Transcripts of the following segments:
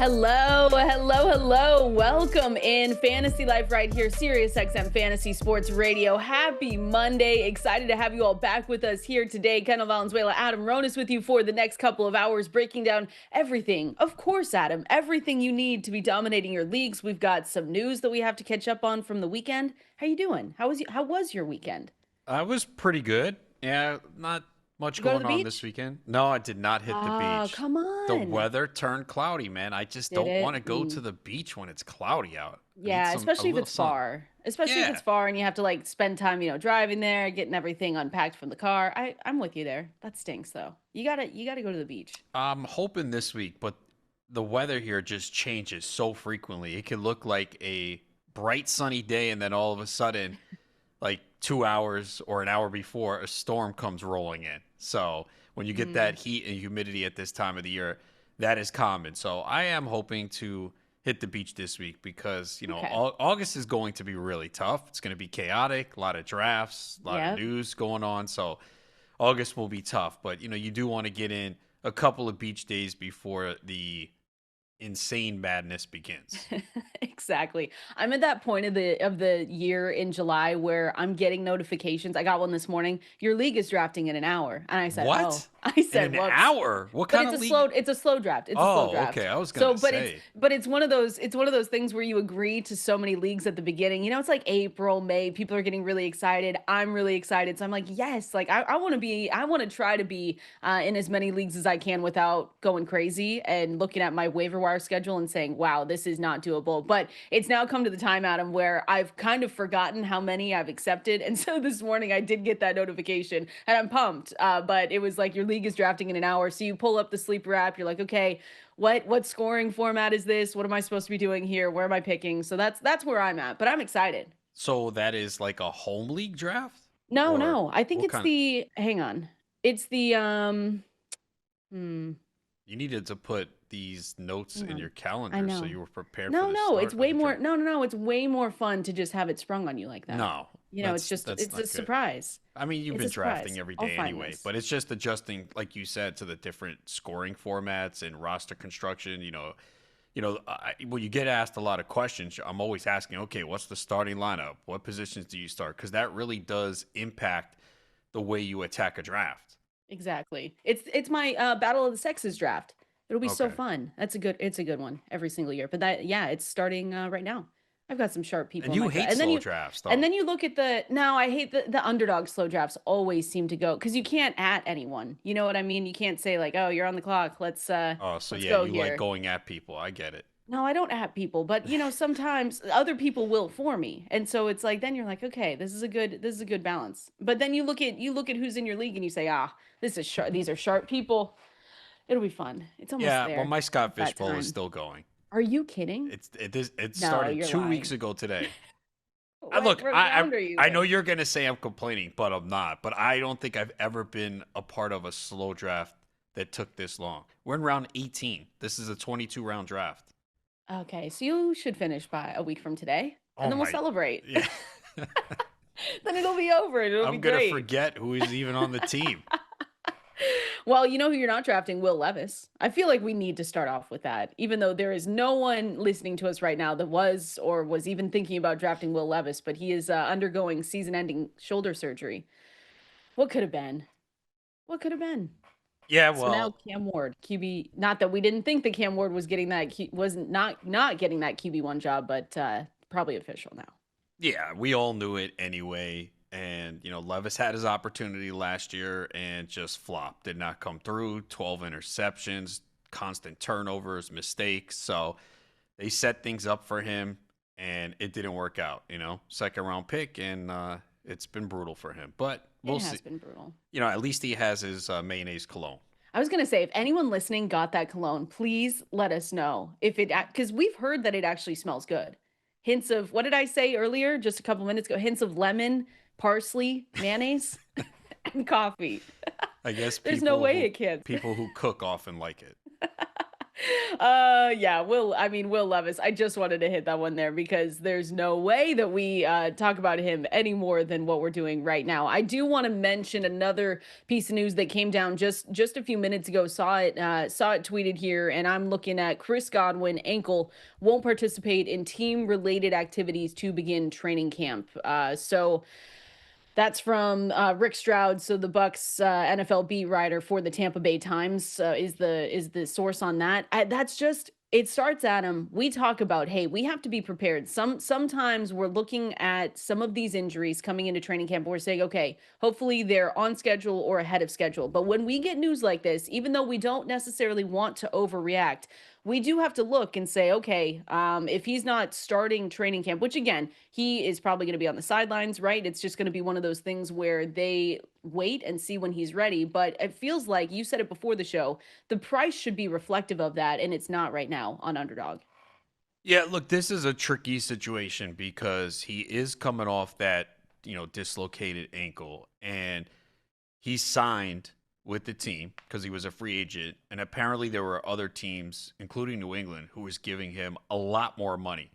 Hello, hello, hello. Welcome in Fantasy Life right here, Sirius XM Fantasy Sports Radio. Happy Monday. Excited to have you all back with us here today. Kendall Valenzuela, Adam Ronis with you for the next couple of hours, breaking down everything. Of course, Adam, everything you need to be dominating your leagues. We've got some news that we have to catch up on from the weekend. How you doing? How was your weekend? I was pretty good. Yeah, not Did much you go to going the on this beach? weekend. No, I did not hit the Oh, beach. come The on. weather turned cloudy, man. I just Did don't it? want to go to the beach when it's cloudy out. I need Yeah, a especially if little it's sun. far. Especially if Yeah. it's far and you have to like spend time, driving there, getting everything unpacked from the car. I'm with you there. That stinks though. You gotta go to the beach. I'm hoping this week, but the weather here just changes so frequently. It could look like a bright sunny day and then all of a sudden like 2 hours or an hour before a storm comes rolling in. So when you get Mm, that heat and humidity at this time of the year, that is common. So I am hoping to hit the beach this week because, okay. August is going to be really tough. It's going to be chaotic, a lot of drafts, a lot of Yep. news going on. So August will be tough, but you do want to get in a couple of beach days before the insane madness begins. Exactly. I'm at that point of the year in July where I'm getting notifications. I got one this morning. Your league is drafting in an hour. And I said, "Oh." What? I In said, an "Whoops." hour? What But kind it's of a slow league? it's a slow draft. It's a slow Oh, draft. okay. I was So, gonna but it's say. but it's one of those things where you agree to so many leagues at the beginning. It's like April, May, people are getting really excited. I'm really excited. So I'm like, "Yes, like I want to try to be in as many leagues as I can without going crazy and looking at my waiver wire schedule and saying, wow, this is not doable." But it's now come to the time, Adam, where I've kind of forgotten how many I've accepted. And so this morning I did get that notification and I'm pumped. But it was like your league is drafting in an hour. So you pull up the sleeper app, you're like, okay, what scoring format is this? What am I supposed to be doing here? Where am I picking? So that's where I'm at. But I'm excited. So that is like a home league draft? No, Or no. I think what it's kind of the hang on. It's the hmm, you needed to put these notes hang in on. your I calendar so know. you were prepared for No, the no, it's start of way the more draft. no, no, no, it's way more fun to just have it sprung on you like that. No, It's just that's it's a not good. surprise. I mean, you've It's been a surprise. drafting every I'll day find anyway, this. but it's just adjusting, like you said, to the different scoring formats and roster construction. When you get asked a lot of questions, I'm always asking, okay, what's the starting lineup? What positions do you start? Because that really does impact the way you attack a draft. Exactly. It's my Battle of the Sexes draft. It'll be so Okay. fun. It's a good one every single year. But that yeah, it's starting right now. I've got some sharp people And in you my draft. hate And then slow you drafts, and though. then you look at the now I hate the underdog slow drafts always seem to go because you can't at anyone. You know what I mean? You can't say like, "Oh, you're on the clock. Oh, so Let's yeah, go you like here." going at people. I get it. No, I don't at people, but sometimes other people will for me. And so it's like then you're like, okay, this is a good balance. But then you look at who's in your league and you say, ah, this is sharp, these are sharp people. It'll be fun. It's almost Yeah, well, there. my It's Scott that Fishbowl is time. still going. Are you kidding? It No, started you're 2 weeks lying. ago today. I What look, what I round are you I know in? you're gonna say I'm complaining, but I'm not. But I don't think I've ever been a part of a slow draft that took this long. We're in round 18. This is a 22 round draft. Okay, so you should finish by a week from today, and Oh then we'll my, celebrate. yeah. Then it'll be over and it'll be I'm gonna great. forget who is even on the team. Well, you know who you're not drafting? Will Levis. I feel like we need to start off with that, even though there is no one listening to us right now that was or was even thinking about drafting Will Levis, but he is undergoing season ending shoulder surgery. What could have been? What could have been? Yeah, So now well, Cam Ward, QB. Not that we didn't think that Cam Ward was getting that, wasn't not getting that QB1 job, but probably official now. yeah, we all knew it anyway. And, Levis had his opportunity last year and just flopped. Did not come through. 12 interceptions, constant turnovers, mistakes. So they set things up for him and it didn't work out, second round pick. And it's been brutal for him. But It we'll see. has been brutal. At least he has his mayonnaise cologne. I was gonna say, if anyone listening got that cologne, please let us know if it because we've heard that it actually smells good. Hints of what did I say earlier? Just a couple minutes ago. Hints of lemon, parsley, mayonnaise, and coffee. I guess There's no people way who it can't. people who cook often like it. Yeah, Will Levis. I just wanted to hit that one there because there's no way that we talk about him any more than what we're doing right now. I do want to mention another piece of news that came down just a few minutes ago. Saw it tweeted here, and I'm looking at Chris Godwin ankle won't participate in team related activities to begin training camp. So that's from Rick Stroud, so the Bucks NFL beat writer for the Tampa Bay Times is the source on that. That's just it starts, Adam. We talk about, hey, we have to be prepared. Sometimes we're looking at some of these injuries coming into training camp. We're saying, okay, hopefully they're on schedule or ahead of schedule. But when we get news like this, even though we don't necessarily want to overreact, we do have to look and say, okay, if he's not starting training camp, which again, he is probably going to be on the sidelines, right? It's just going to be one of those things where they wait and see when he's ready. But it feels like you said it before the show, the price should be reflective of that, and it's not right now on Underdog. Yeah, look, this is a tricky situation because he is coming off that, dislocated ankle, and he signed with the team because he was a free agent, and apparently there were other teams, including New England, who was giving him a lot more money.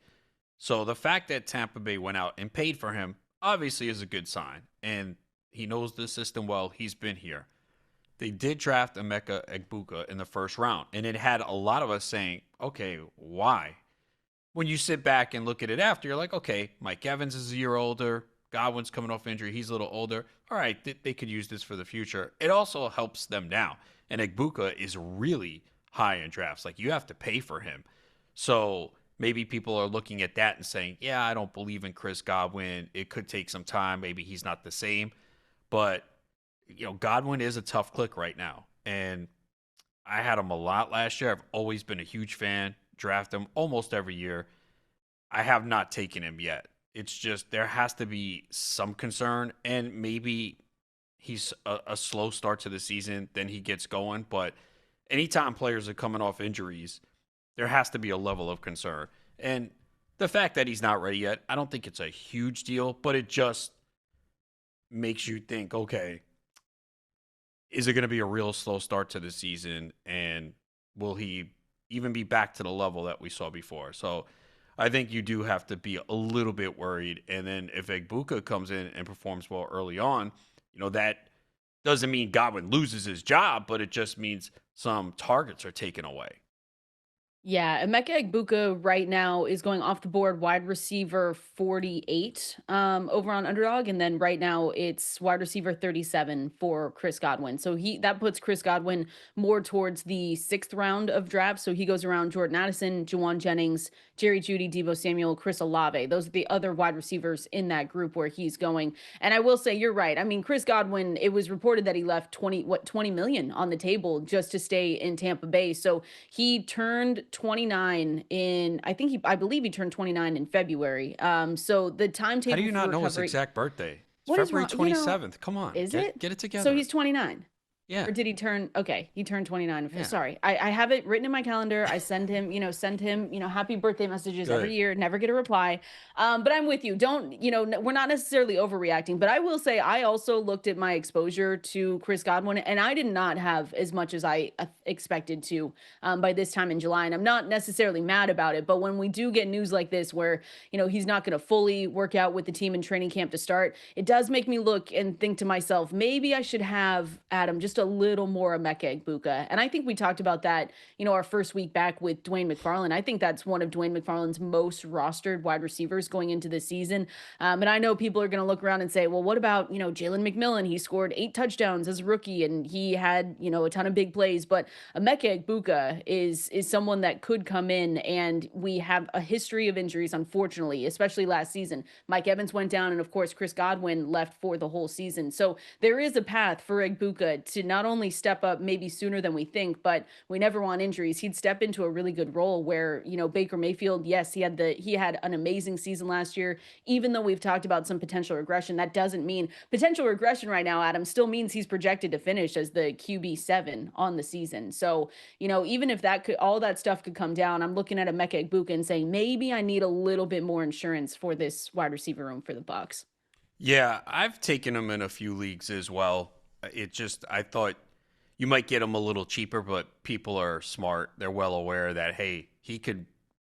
So the fact that Tampa Bay went out and paid for him obviously is a good sign, and he knows the system well. He's been here. They did draft Emeka Egbuka in the first round, and it had a lot of us saying, okay, why? When you sit back and look at it after, you're like, okay, Mike Evans is a year older. Godwin's coming off injury. He's a little older. All right, they could use this for the future. It also helps them now. And Egbuka is really high in drafts. Like, you have to pay for him. So maybe people are looking at that and saying, yeah, I don't believe in Chris Godwin. It could take some time. Maybe he's not the same. But, Godwin is a tough click right now. And I had him a lot last year. I've always been a huge fan, draft him almost every year. I have not taken him yet. It's just there has to be some concern, and maybe he's a slow start to the season, then he gets going. But anytime players are coming off injuries, there has to be a level of concern. And the fact that he's not ready yet, I don't think it's a huge deal, but it just makes you think, okay, is it going to be a real slow start to the season? And will he even be back to the level that we saw before? So I think you do have to be a little bit worried. And then if Egbuka comes in and performs well early on, that doesn't mean Godwin loses his job, but it just means some targets are taken away. Yeah, Emeka Egbuka right now is going off the board wide receiver 48 over on Underdog, and then right now it's wide receiver 37 for Chris Godwin. So he that puts Chris Godwin more towards the sixth round of drafts. So he goes around Jordan Addison, Juwan Jennings, Jerry Judy, Debo Samuel, Chris Olave. Those are the other wide receivers in that group where he's going. And I will say you're right. I mean, Chris Godwin, it was reported that he left 20 million on the table just to stay in Tampa Bay. So he turned 29 in I believe he turned 29 in February. So the How do timetable you for not know his recovery, exact birthday? It's what is February wrong? 27th. Come on, Is get it? get it So together. he's 29. Yeah, Or did he turn? Okay, he turned 29. yeah, Sorry. I have it written in my calendar. I send him, happy birthday messages every good. year, never get a reply. But I'm with you. Don't, we're not necessarily overreacting, but I will say I also looked at my exposure to Chris Godwin and I did not have as much as I expected to by this time in July. And I'm not necessarily mad about it, but when we do get news like this where, he's not going to fully work out with the team in training camp to start, it does make me look and think to myself, maybe I should have Adam just a little more Emeka Egbuka. And I think we talked about that, our first week back with Dwayne McFarland. I think that's one of Dwayne McFarland's most rostered wide receivers going into the season. And I know people are going to look around and say, well, what about, Jalen McMillan? He scored 8 touchdowns as a rookie and he had, a ton of big plays. But Emeka Egbuka is someone that could come in, and we have a history of injuries, unfortunately, especially last season. Mike Evans went down, and of course, Chris Godwin left for the whole season. So there is a path for Egbuka to not only step up maybe sooner than we think, but we never want injuries. He'd step into a really good role where, Baker Mayfield, yes, he had an amazing season last year. Even though we've talked about some potential regression, that doesn't mean potential regression right now, Adam, still means he's projected to finish as the QB7 on the season. So, even if all that stuff could come down, I'm looking at a Emeka Egbuka and saying maybe I need a little bit more insurance for this wide receiver room for the Bucks. Yeah, I've taken him in a few leagues as well. I thought you might get him a little cheaper, but people are smart. They're well aware that, hey, he could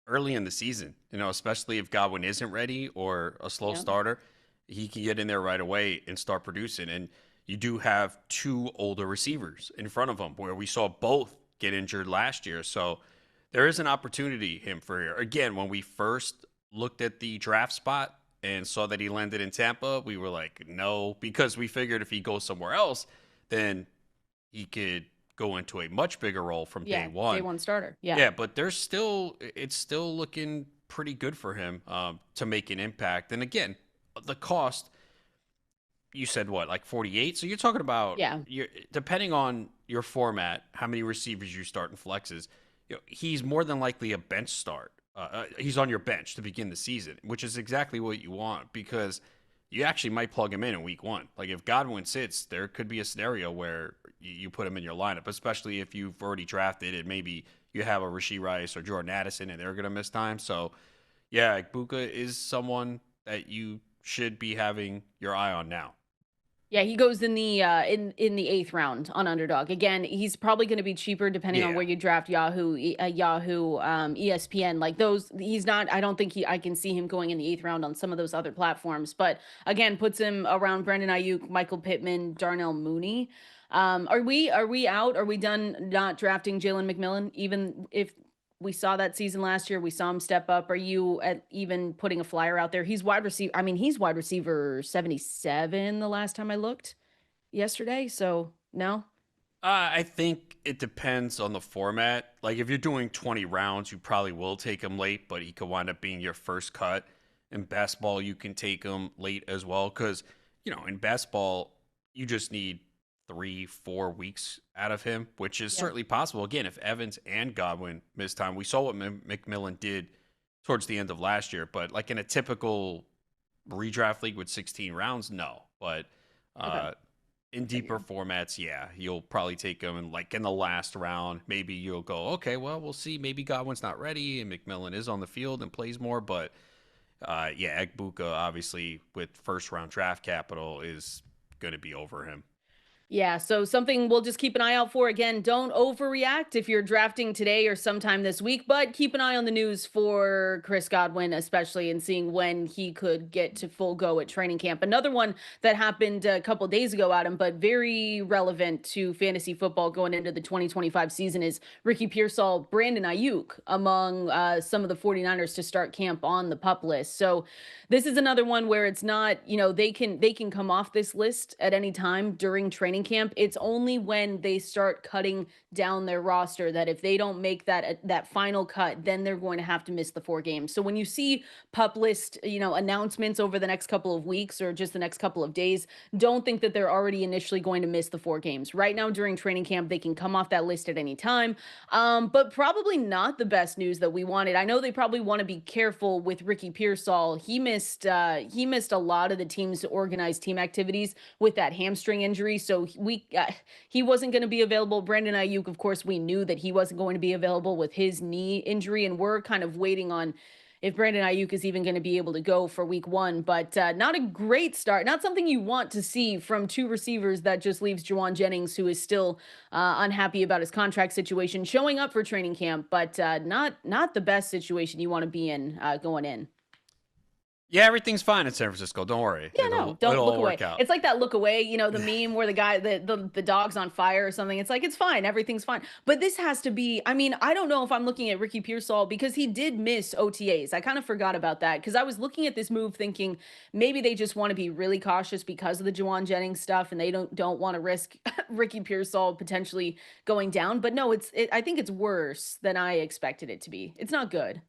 early in the season, especially if Godwin isn't ready or a slow Yeah. starter, he can get in there right away and start producing. And you do have two older receivers in front of him where we saw both get injured last year. So there is an opportunity him for here. Again, when we first looked at the draft spot and saw that he landed in Tampa, we were like, no, because we figured if he goes somewhere else, then he could go into a much bigger role from day Yeah. Day one. one starter. Yeah. Yeah, but it's still looking pretty good for him to make an impact. And again, the cost, you said what, like 48? So you're talking about, Yeah. depending on your format, how many receivers you start in flexes, he's more than likely a bench start. He's on your bench to begin the season, which is exactly what you want because you actually might plug him in week one. Like if Godwin sits, there could be a scenario where you put him in your lineup, especially if you've already drafted and maybe you have a Rashee Rice or Jordan Addison and they're going to miss time. So yeah, Buka is someone that you should be having your eye on now. Yeah, he goes in the in the 8th round on Underdog. Again, he's probably going to be cheaper depending on Yeah. where you draft Yahoo, ESPN. Like those he's not I don't think he I can see him going in the 8th round on some of those other platforms, but again, puts him around Brandon Ayuk, Michael Pittman, Darnell Mooney. Are we out? Are we done not drafting Jalen McMillan even if we saw that season last year. We saw him step up. Are you at even putting a flyer out there? He's wide receiver. I mean, he's wide receiver 77 the last time I looked yesterday. So, no. I think it depends on the format. Like if you're doing 20 rounds, you probably will take him late, but he could wind up being your first cut. In basketball, you can take him late as well because, in basketball, you just need 3, 4 weeks out of him, which is Yeah. certainly possible. Again, if Evans and Godwin miss time, we saw what McMillan did towards the end of last year. But like in a typical redraft league with 16 rounds, no. But Okay. uh, in deeper Figured. formats, yeah, you'll probably take them and like in the last round, maybe you'll go, okay, well, we'll see. Maybe Godwin's not ready and McMillan is on the field and plays more, but yeah, Egbuka obviously with first round draft capital is going to be over him. Yeah, so something we'll just keep an eye out for. Again, don't overreact if you're drafting today or sometime this week, but keep an eye on the news for Chris Godwin, especially and seeing when he could get to full go at training camp. Another one that happened a couple days ago, Adam, but very relevant to fantasy football going into the 2025 season is Ricky Pearsall, Brandon Ayuk among some of the 49ers to start camp on the pup list. So this is another one where it's not, they can come off this list at any time during training camp. It's only when they start cutting down their roster that if they don't make that final cut, then they're going to have to miss the 4 games. So when you see pup list, announcements over the next couple of weeks or just the next couple of days, don't think that they're already initially going to miss the 4 games. Right now during training camp, they can come off that list at any time. But probably not the best news that we wanted. I know they probably want to be careful with Ricky Pearsall. He missed a lot of the team's organized team activities with that hamstring injury. So he wasn't going to be available. Brandon Ayuk, of course, we knew that he wasn't going to be available with his knee injury, and we're kind of waiting on if Brandon Ayuk is even going to be able to go for week one. But not a great start. Not something you want to see from two receivers that just leaves Juwan Jennings, who is still unhappy about his contract situation, showing up for training camp, but not the best situation you want to be in going in. Yeah, everything's fine in San Francisco. Don't worry. Yeah, It'll no, don't it'll look all away. work out. It's like that look away, the meme where the guy, the dog's on fire or something. It's like, it's fine, everything's fine. But this has to be, I mean, I don't know if I'm looking at Ricky Pearsall because he did miss OTAs. I kind of forgot about that because I was looking at this move thinking maybe they just want to be really cautious because of the Juwan Jennings stuff and they don't want to risk Ricky Pearsall potentially going down. But no, I think it's worse than I expected it to be. It's not good.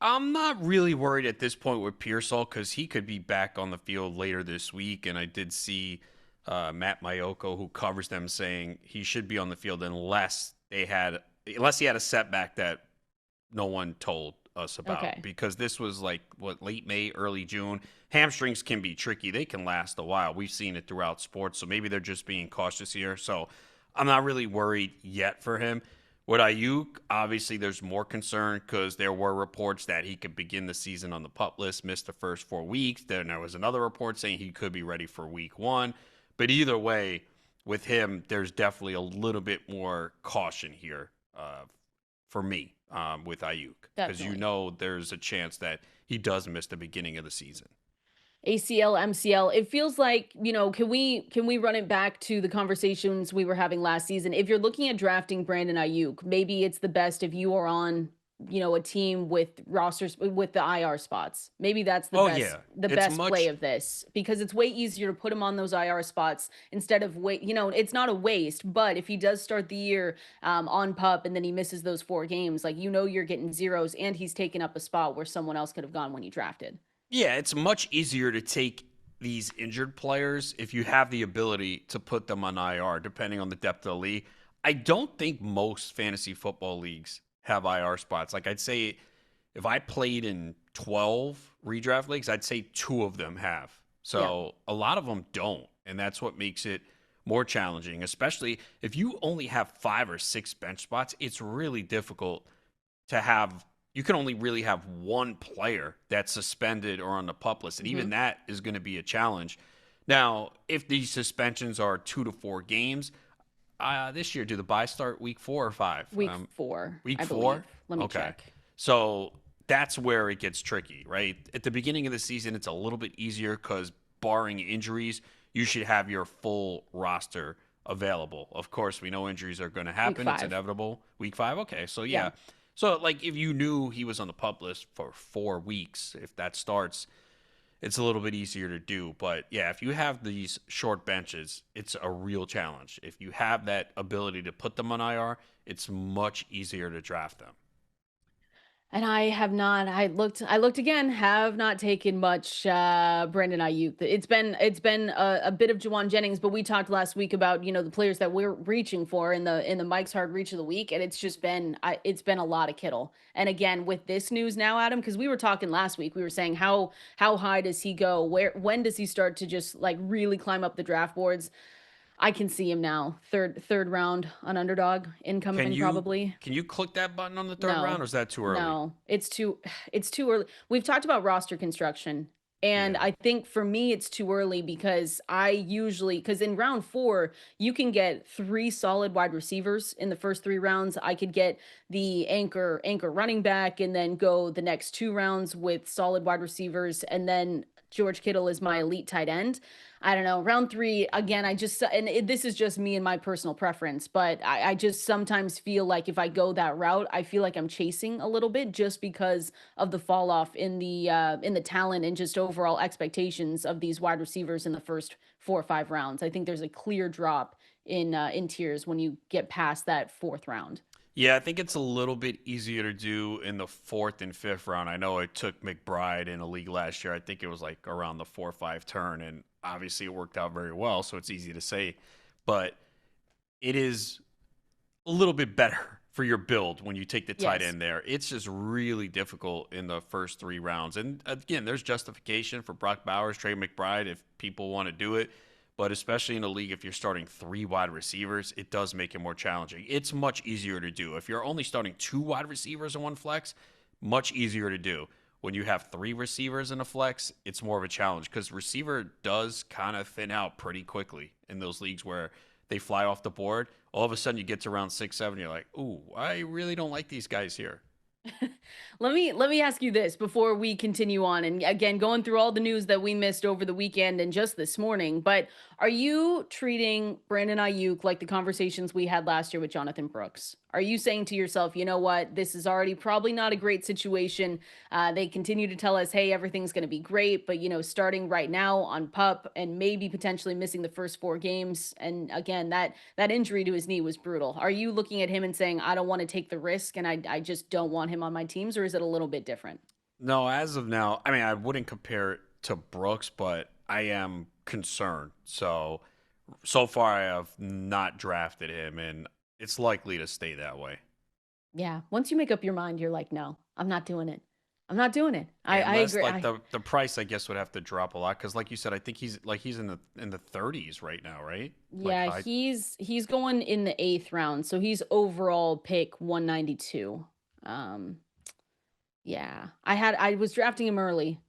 I'm not really worried at this point with Pearsall because he could be back on the field later this week. And I did see Matt Mayoko, who covers them, saying he should be on the field unless he had a setback that no one told us about. Okay. Because this was like what, late May, early June. Hamstrings can be tricky; they can last a while. We've seen it throughout sports, so maybe they're just being cautious here. So I'm not really worried yet for him. With Ayuk, obviously, there's more concern because there were reports that he could begin the season on the pup list, miss the first 4 weeks. Then there was another report saying he could be ready for week one. But either way, with him, there's definitely a little bit more caution here for me with Ayuk because Definitely. there's a chance that he does miss the beginning of the season. ACL, MCL. It feels like, can we run it back to the conversations we were having last season? If you're looking at drafting Brandon Ayuk, maybe it's the best if you are on, a team with rosters with the IR spots. Maybe that's the Oh best yeah, the it's best play much. of this because it's way easier to put him on those IR spots instead of it's not a waste, but if he does start the year on pup and then he misses those 4 games, like you're getting zeros and he's taken up a spot where someone else could have gone when you drafted. Yeah, it's much easier to take these injured players if you have the ability to put them on IR, depending on the depth of the league. I don't think most fantasy football leagues have IR spots. Like I'd say if I played in 12 redraft leagues, I'd say 2 of them have. Yeah. So a lot of them don't. And that's what makes it more challenging, especially if you only have 5 or 6 bench spots. It's really difficult to have. You can only really have one player that's suspended or on the pup list. And even Mhm. that is going to be a challenge. Now, if these suspensions are 2 to 4 games, this year, do the buy start week 4 or 5? Week 4, Week I four? believe. Let me Okay. check. So that's where it gets tricky, right? At the beginning of the season, it's a little bit easier because barring injuries, you should have your full roster available. Of course, we know injuries are going to Week happen. It's 5. inevitable. Week 5? Okay. So, Yeah. yeah. So, like, if you knew he was on the pup list for 4 weeks, if that starts, it's a little bit easier to do. But yeah, if you have these short benches, it's a real challenge. If you have that ability to put them on IR, it's much easier to draft them. And I have not I looked again, have not taken much Brandon Ayuk. It's been a bit of Jawan Jennings, but we talked last week about, the players that we're reaching for in the Mike's Hard Reach of the week, and it's been a lot of Kittle. And again, with this news now, Adam, because we were talking last week, we were saying how high does he go? When does he start to just like really climb up the draft boards? I can see him now. Third round on underdog Can incoming you probably. can you click that button on the third round, No. or is that too early? No, it's too early. We've talked about roster construction, and Yeah. I think for me it's too early because I usually because in round 4, you can get 3 solid wide receivers in the first 3 rounds. I could get the anchor running back and then go the next 2 rounds with solid wide receivers and then George Kittle is my elite tight end. I don't know. Round 3, again, this is just me and my personal preference, but I just sometimes feel like if I go that route, I feel like I'm chasing a little bit just because of the fall off in the talent and just overall expectations of these wide receivers in the first 4 or 5 rounds. I think there's a clear drop in tiers when you get past that fourth round. Yeah, I think it's a little bit easier to do in the fourth and fifth round. I know it took McBride in a league last year. I think it was like around the 4 or 5 turn, and obviously it worked out very well, so it's easy to say. But it is a little bit better for your build when you take the tight Yes. end there. It's just really difficult in the first 3 rounds. And again, there's justification for Brock Bowers, Trey McBride if people want to do it. But especially in a league, if you're starting 3 wide receivers, it does make it more challenging. It's much easier to do. If you're only starting 2 wide receivers in one flex, much easier to do. When you have 3 receivers in a flex, it's more of a challenge because receiver does kind of thin out pretty quickly in those leagues where they fly off the board. All of a sudden, you get to round 6, 7, you're like, ooh, I really don't like these guys here. Let me ask you this before we continue on and again going through all the news that we missed over the weekend and just this morning, but are you treating Brandon Ayuk like the conversations we had last year with Jonathan Brooks? Are you saying to yourself, you know what, this is already probably not a great situation. They continue to tell us, hey, everything's going to be great, but starting right now on pup and maybe potentially missing the first 4 games, and again, that injury to his knee was brutal. Are you looking at him and saying, I don't want to take the risk and I just don't want him on my teams, or is it a little bit different? No, as of now, I mean, I wouldn't compare it to Brooks, but I am concerned. So far, I have not drafted him, and it's likely to stay that way. Yeah. Once you make up your mind, you're like, no, I'm not doing it. I'm not doing it. I Unless agree. like the price, I guess, would have to drop a lot because, like you said, I think he's in the 30s right now, right? Like Yeah, high. he's going in the eighth round, so he's overall pick 192. Um, yeah, I was drafting him early,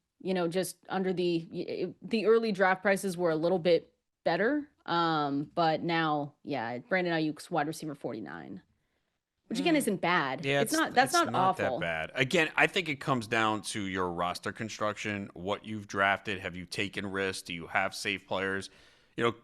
just under the early draft prices were a little bit. better. But now, yeah, Brandon Ayuk's wide receiver 49, which again Mm, isn't bad. yeah, It's not that's it's not not that awful. bad. Again, I think it comes down to your roster construction, what you've drafted. Have you taken risks? Do you have safe players? You know,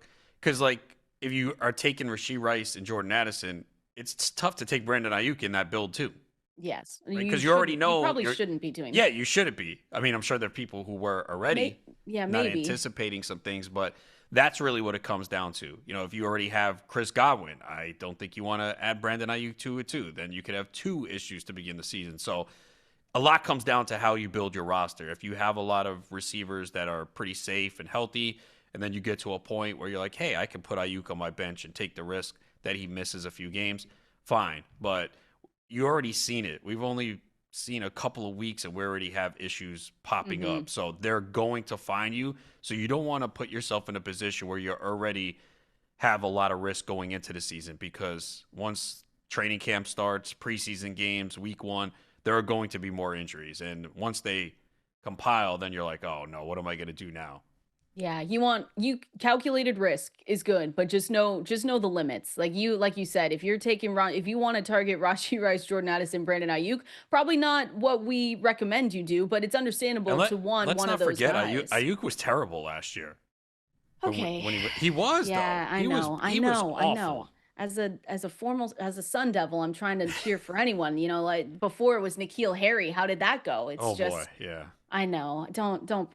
because like if you are taking Rasheed Rice and Jordan Addison, it's tough to take Brandon Ayuk in that build too, Yes. right? You Because you already shouldn't you know probably you're. shouldn't be doing Yeah, that. you shouldn't be. I mean, I'm sure there are people who were already Yeah, not maybe. anticipating some things, but that's really what it comes down to. If you already have Chris Godwin, I don't think you want to add Brandon Ayuk to it too. Then you could have two issues to begin the season. So a lot comes down to how you build your roster. If you have a lot of receivers that are pretty safe and healthy, and then you get to a point where you're like, hey, I can put Ayuk on my bench and take the risk that he misses a few games, fine. But you already seen it. We've only seen a couple of weeks and we already have issues popping Mhm. up. So they're going to find you. So you don't want to put yourself in a position where you're already have a lot of risk going into the season because once training camp starts, preseason games, week one, there are going to be more injuries. And once they compile, then you're like, oh no, what am I going to do now? Yeah, you calculated risk is good, but just know the limits. Like you said, if you're taking if you want to target Rashi Rice, Jordan Addison, Brandon Ayuk, probably not what we recommend you do, but it's And understandable to want let's one of not those forget Ayuk. guys. Ayuk was terrible last year. Okay. He was though. Yeah, I know. I He was know. I know. awful. As a Sun Devil, I'm trying to cheer for anyone. Like before it was N'Keal Harry. How did that go? It's Oh boy, just yeah. I know.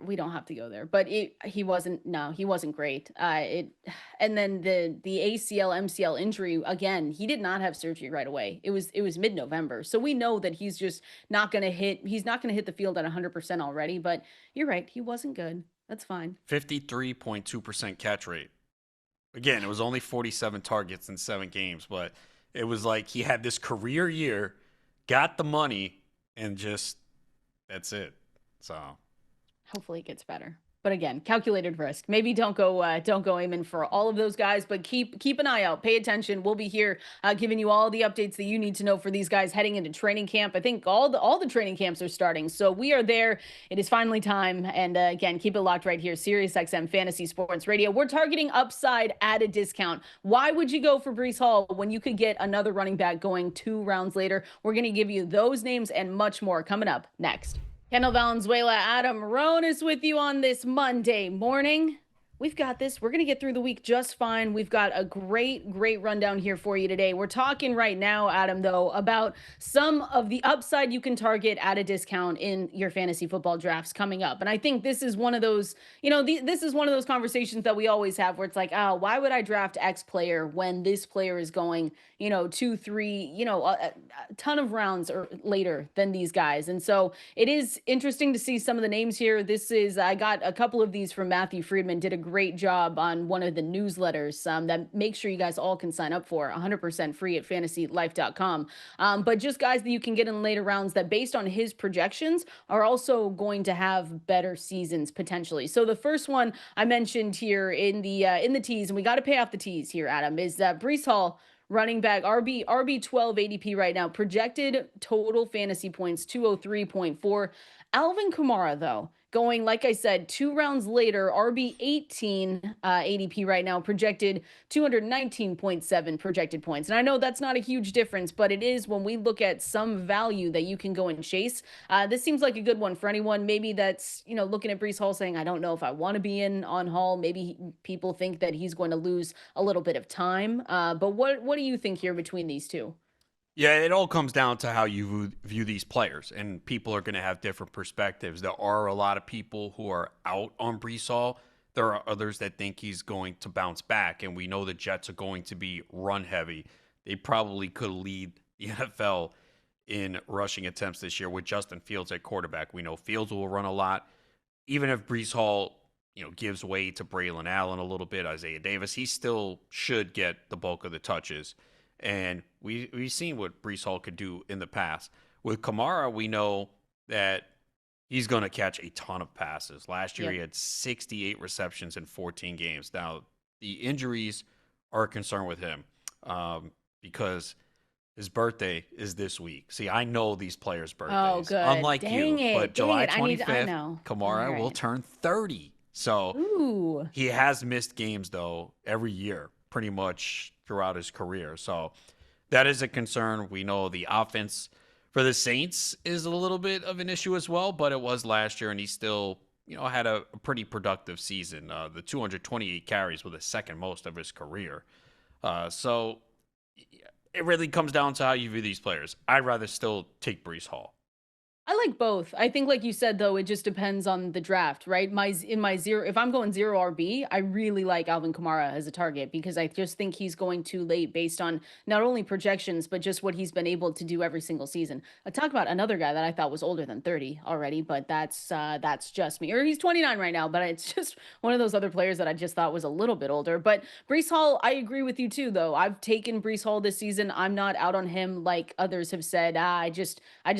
We don't have to go there. But he wasn't no, he wasn't great. And then the ACL MCL injury again, he did not have surgery right away. It was mid-November. So we know that he's not going to hit the field at 100% already, but you're right. He wasn't good. That's fine. 53.2% catch rate. Again, it was only 47 targets in 7 games, but it was like he had this career year, got the money, and just that's it. So Hopefully it gets better. But again, calculated risk. Maybe don't go aiming for all of those guys, but keep an eye out. Pay attention. We'll be here giving you all the updates that you need to know for these guys heading into training camp. I think all the training camps are starting, so we are there. It is finally time. And again, keep it locked right here, SiriusXM Fantasy Sports Radio. We're targeting upside at a discount. Why would you go for Brees Hall when you could get another running back going 2 rounds later? We're going to give you those names and much more coming up next. Kendall Valenzuela, Adam Roan is with you on this Monday morning. We've got this. We're going to get through the week just fine. We've got a great rundown here for you today. We're talking right now, Adam, though, about some of the upside you can target at a discount in your fantasy football drafts coming up. And I think this is one of those, this is one of those conversations that we always have where it's like, oh, why would I draft X player when this player is going, 2, 3, a ton of rounds or later than these guys. And so it is interesting to see some of the names here. I got a couple of these from Matthew Friedman, did a great job on one of the newsletters that make sure you guys all can sign up for 100% free at fantasylife.com. But just guys that you can get in later rounds that based on his projections are also going to have better seasons potentially. So the first one I mentioned here in the teas, and we got to pay off the teas here, Adam, is Brees Hall, running back, RB 12 ADP right now. Projected total fantasy points 203.4. Alvin Kamara though, going like I said 2 rounds later, RB 18 ADP right now. Projected 219.7 projected points. And I know that's not a huge difference, but it is when we look at some value that you can go and chase. This seems like a good one for anyone. Maybe that's looking at Brees Hall saying, I don't know if I want to be in on Hall. Maybe people think that he's going to lose a little bit of time. But what do you think here between these two? yeah, it all comes down to how you view these players, and people are going to have different perspectives. There are a lot of people who are out on Brees Hall. There are others that think he's going to bounce back, and we know the Jets are going to be run heavy. They probably could lead the NFL in rushing attempts this year with Justin Fields at quarterback. We know Fields will run a lot. Even if Brees Hall, gives way to Braylon Allen a little bit, Isaiah Davis, he still should get the bulk of the touches. And we've seen what Brees Hall could do in the past. With Kamara, we know that he's going to catch a ton of passes. Last year, he Yep. had 68 receptions in 14 games. Now, the injuries are a concern with him because his birthday is this week. See, I know these players' Oh, birthdays, good. unlike Dang you. But it. Dang July it. I 25th, know. All Kamara will right. turn 30. So Ooh. he has missed games though every year, pretty much throughout his career. So that is a concern. We know the offense for the Saints is a little bit of an issue as well, but it was last year, and he still, had a pretty productive season. The 228 carries were the second most of his career. So it really comes down to how you view these players. I'd rather still take Brees Hall. I like both. I think, like you said, though, it just depends on the draft, right? In my zero, if I'm going zero RB, I really like Alvin Kamara as a target because I just think he's going too late based on not only projections but just what he's been able to do every single season. I talk about another guy that I thought was older than 30 already, but that's just me. Or he's 29 right now, but it's just one of those other players that I just thought was a little bit older. But Brees Hall, I agree with you too, though. I've taken Brees Hall this season. I'm not out on him like others have said. I just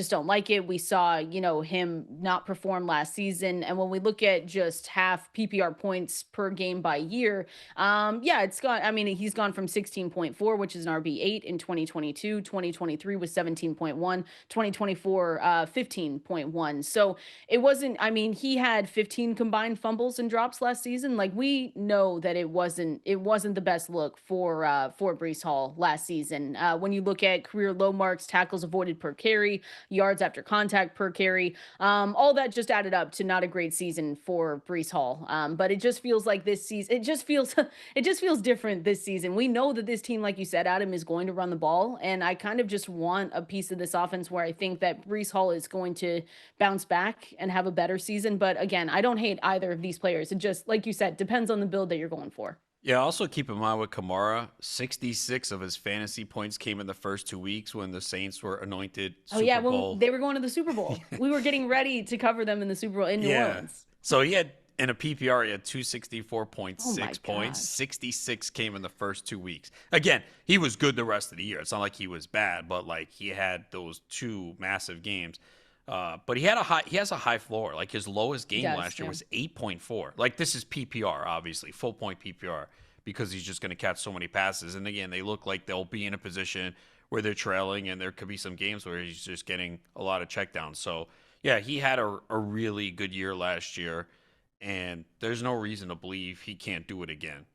don't like it. We saw, him not perform last season. And when we look at just half PPR points per game by year, yeah, it's gone. I mean, he's gone from 16.4, which is an RB8 in 2022. 2023 was 17.1, 2024, 15.1. So it wasn't, I mean, he had 15 combined fumbles and drops last season. Like we know that it wasn't the best look for Brees Hall last season. When you look at career low marks, tackles avoided per carry, yards after contact per carry. All that just added up to not a great season for Brees Hall. But it just feels like this season, it just feels, it just feels different this season. We know that this team, like you said, Adam, is going to run the ball. And I kind of just want a piece of this offense where I think that Brees Hall is going to bounce back and have a better season. But again, I don't hate either of these players. It just, like you said, depends on the build that you're going for. Yeah, also keep in mind with Kamara, 66 of his fantasy points came in the first 2 weeks when the Saints were anointed Oh yeah, Super when Bowl. they were going to the Super Bowl, we were getting ready to cover them in the Super Bowl in New Yeah. Orleans. So he had in a PPR, he had Oh my 264.6 points. gosh. 66 came in the first 2 weeks. Again, he was good the rest of the year. It's not like he was bad, but like he had those two massive games. But he has a high floor. Like his lowest He game does, last year yeah. was 8.4. Like this is PPR, obviously, full point PPR, because he's just going to catch so many passes. And again, they look like they'll be in a position where they're trailing, and there could be some games where he's just getting a lot of checkdowns. So yeah, he had a really good year last year, and there's no reason to believe he can't do it again.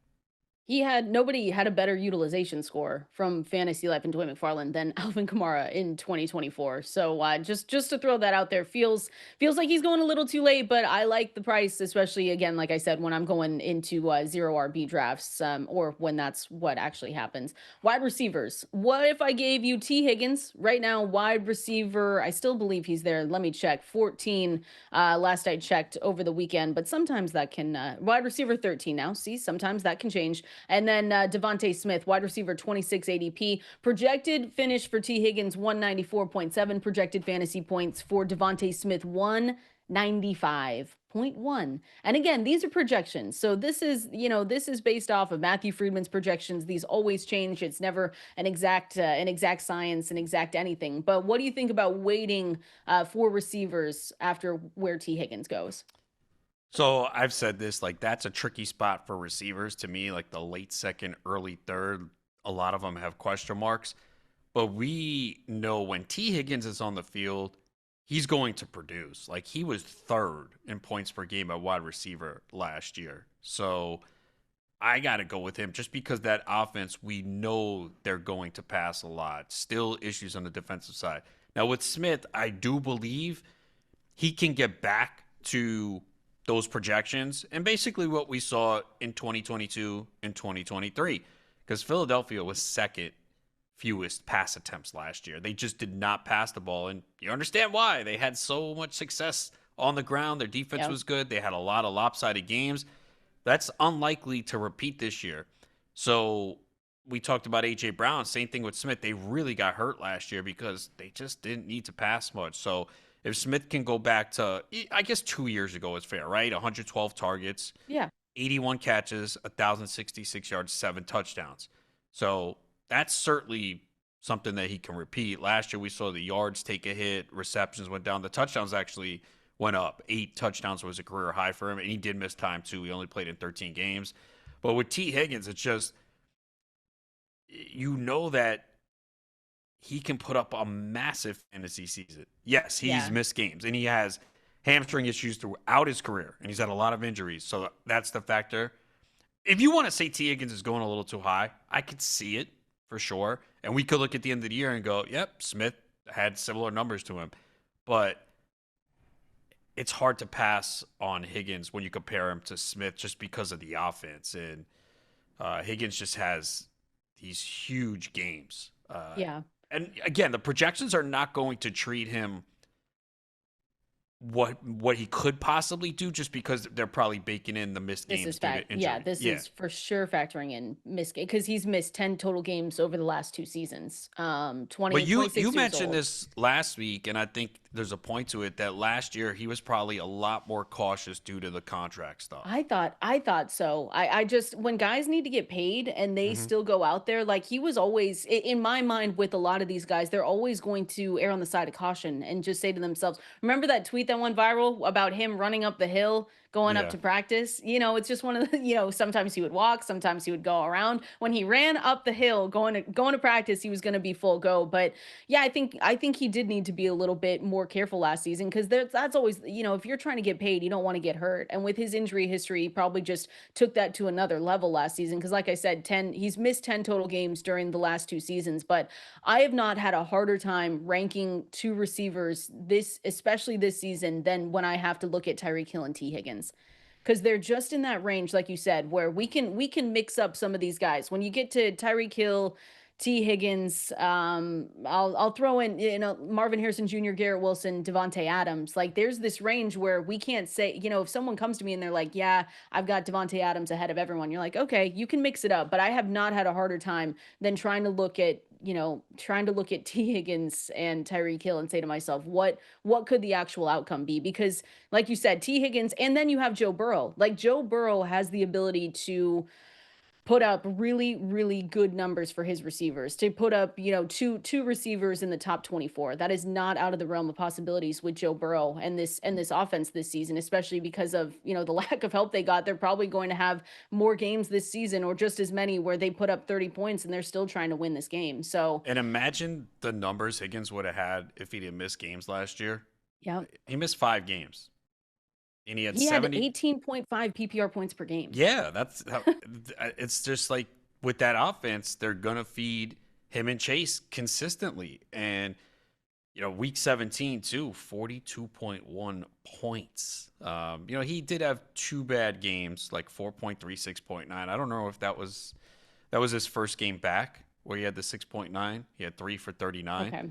Nobody had a better utilization score from Fantasy Life and Dwayne McFarland than Alvin Kamara in 2024. So just to throw that out there, feels like he's going a little too late, but I like the price, especially again, like I said, when I'm going into zero RB drafts, or when that's what actually happens. Wide receivers. What if I gave you T Higgins right now? Wide receiver. I still believe he's there. Let me check. 14. Last I checked over the weekend, but sometimes that can wide receiver 13 now. See, sometimes that can change. And then Devontae Smith, wide receiver 26 ADP. Projected finish for T. Higgins 194.7. Projected fantasy points for Devontae Smith 195.1. And again, these are projections. So this is based off of Matthew Friedman's projections. These always change. It's never an exact science, an exact anything. But what do you think about waiting for receivers after where T. Higgins goes? So I've said this, like that's a tricky spot for receivers to me, like the late second, early third. A lot of them have question marks, but we know when T. Higgins is on the field, he's going to produce. Like he was third in points per game at wide receiver last year. So I got to go with him just because that offense, we know they're going to pass a lot. Still issues on the defensive side. Now with Smith, I do believe he can get back to those projections and basically what we saw in 2022 and 2023 because Philadelphia was second fewest pass attempts last year. They just did not pass the ball, and you understand why. They had so much success on the ground. Their defense Yeah. was good. They had a lot of lopsided games. That's unlikely to repeat this year. So we talked about AJ Brown. Same thing with Smith. They really got hurt last year because they just didn't need to pass much. So if Smith can go back to, I guess 2 years ago is fair, right? 112 targets, Yeah. 81 catches, 1,066 yards, 7 touchdowns. So that's certainly something that he can repeat. Last year, we saw the yards take a hit, receptions went down. The touchdowns actually went up. 8 touchdowns was a career high for him, and he did miss time too. He only played in 13 games. But with T. Higgins, it's just, that he can put up a massive fantasy season. Yes, he's Yeah. missed games, and he has hamstring issues throughout his career, and he's had a lot of injuries. So that's the factor. If you want to say T. Higgins is going a little too high, I could see it for sure. And we could look at the end of the year and go, yep, Smith had similar numbers to him. But it's hard to pass on Higgins when you compare him to Smith just because of the offense. And Higgins just has these huge games. Yeah. And again, the projections are not going to treat him what he could possibly do just because they're probably baking in the missed This games is due fact. to Yeah, injury. this Yeah. is for sure factoring in missed game because he's missed 10 total games over the last 2 seasons. But 26 you years mentioned old. this last week, and I think there's a point to it that last year he was probably a lot more cautious due to the contract stuff. I thought so. I just when guys need to get paid and they Hmm. still go out there, like he was always in my mind with a lot of these guys, they're always going to err on the side of caution and just say to themselves, remember that tweet that went viral about him running up the hill going up Yeah. to practice? It's just one of the, sometimes he would walk, sometimes he would go around. When he ran up the hill going to practice, he was going to be full go. But yeah, I think he did need to be a little bit more careful last season because that's always, if you're trying to get paid, you don't want to get hurt. And with his injury history, he probably just took that to another level last season. Because like I said, he's missed 10 total games during the last 2 seasons. But I have not had a harder time ranking two receivers especially this season, than when I have to look at Tyreek Hill and T. Higgins because they're just in that range, like you said, where we can mix up some of these guys. When you get to Tyreek Hill, T. Higgins, I'll throw in Marvin Harrison Jr., Garrett Wilson, Devonte Adams. Like there's this range where we can't say, if someone comes to me and they're like, "Yeah, I've got Devonte Adams ahead of everyone," you're like, "Okay, you can mix it up." But I have not had a harder time than trying to look at T. Higgins and Tyreek Hill and say to myself, what could the actual outcome be? Because like you said, T. Higgins, and then you have Joe Burrow. Like Joe Burrow has the ability to put up really, really good numbers for his receivers, to put up, two receivers in the top 24. That is not out of the realm of possibilities with Joe Burrow and this offense this season, especially because of, the lack of help they got. They're probably going to have more games this season or just as many where they put up 30 points and they're still trying to win this game. So, And imagine the numbers Higgins would have had if he didn't miss games last year. yeah. He missed 5 games, and he had He had 70. 18.5 PPR points per game. Yeah, that's how it's just like with that offense, they're gonna feed him and Chase consistently. And week 17 too, 42.1 points. He did have two bad games, like 4.3, 6.9. I don't know if that was his first game back where he had the 6.9. He had 3 for 39. Okay.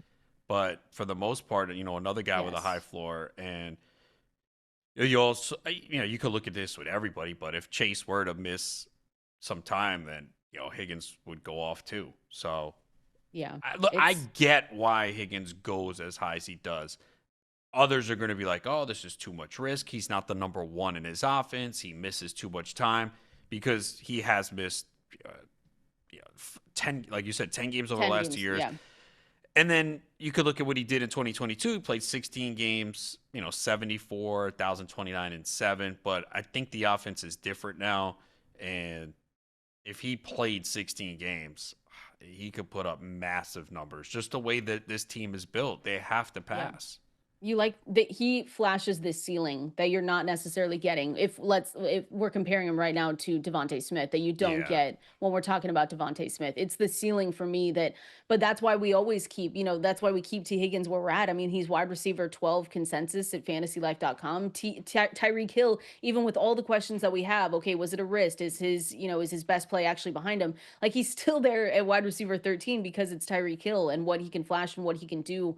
But for the most part, another guy with a high Yes. floor. And you also, you could look at this with everybody, but if Chase were to miss some time, then Higgins would go off too. So Yeah. look, I It's get why Higgins goes as high as he does. Others are going to be like, "Oh, this is too much risk. He's not the number one in his offense. He misses too much time because he has missed, uh, 10, like you said, 10 games over the 10 last two games. years." Yeah. And then you could look at what he did in 2022. He played 16 games, 74, 1,029 and 7. But I think the offense is different now. And if he played 16 games, he could put up massive numbers. Just the way that this team is built, they have to Yeah. pass. You like that he flashes this ceiling that you're not necessarily getting. If we're comparing him right now to Devonte Smith, that you don't Yeah. get when we're talking about Devonte Smith. It's the ceiling for me but that's why we always that's why we keep T. Higgins where we're at. I mean, he's wide receiver 12 consensus at fantasylife.com. Tyreek Hill, even with all the questions that we have, okay, was it a wrist? Is his best play actually behind him? Like he's still there at wide receiver 13 because it's Tyreek Hill and what he can flash and what he can do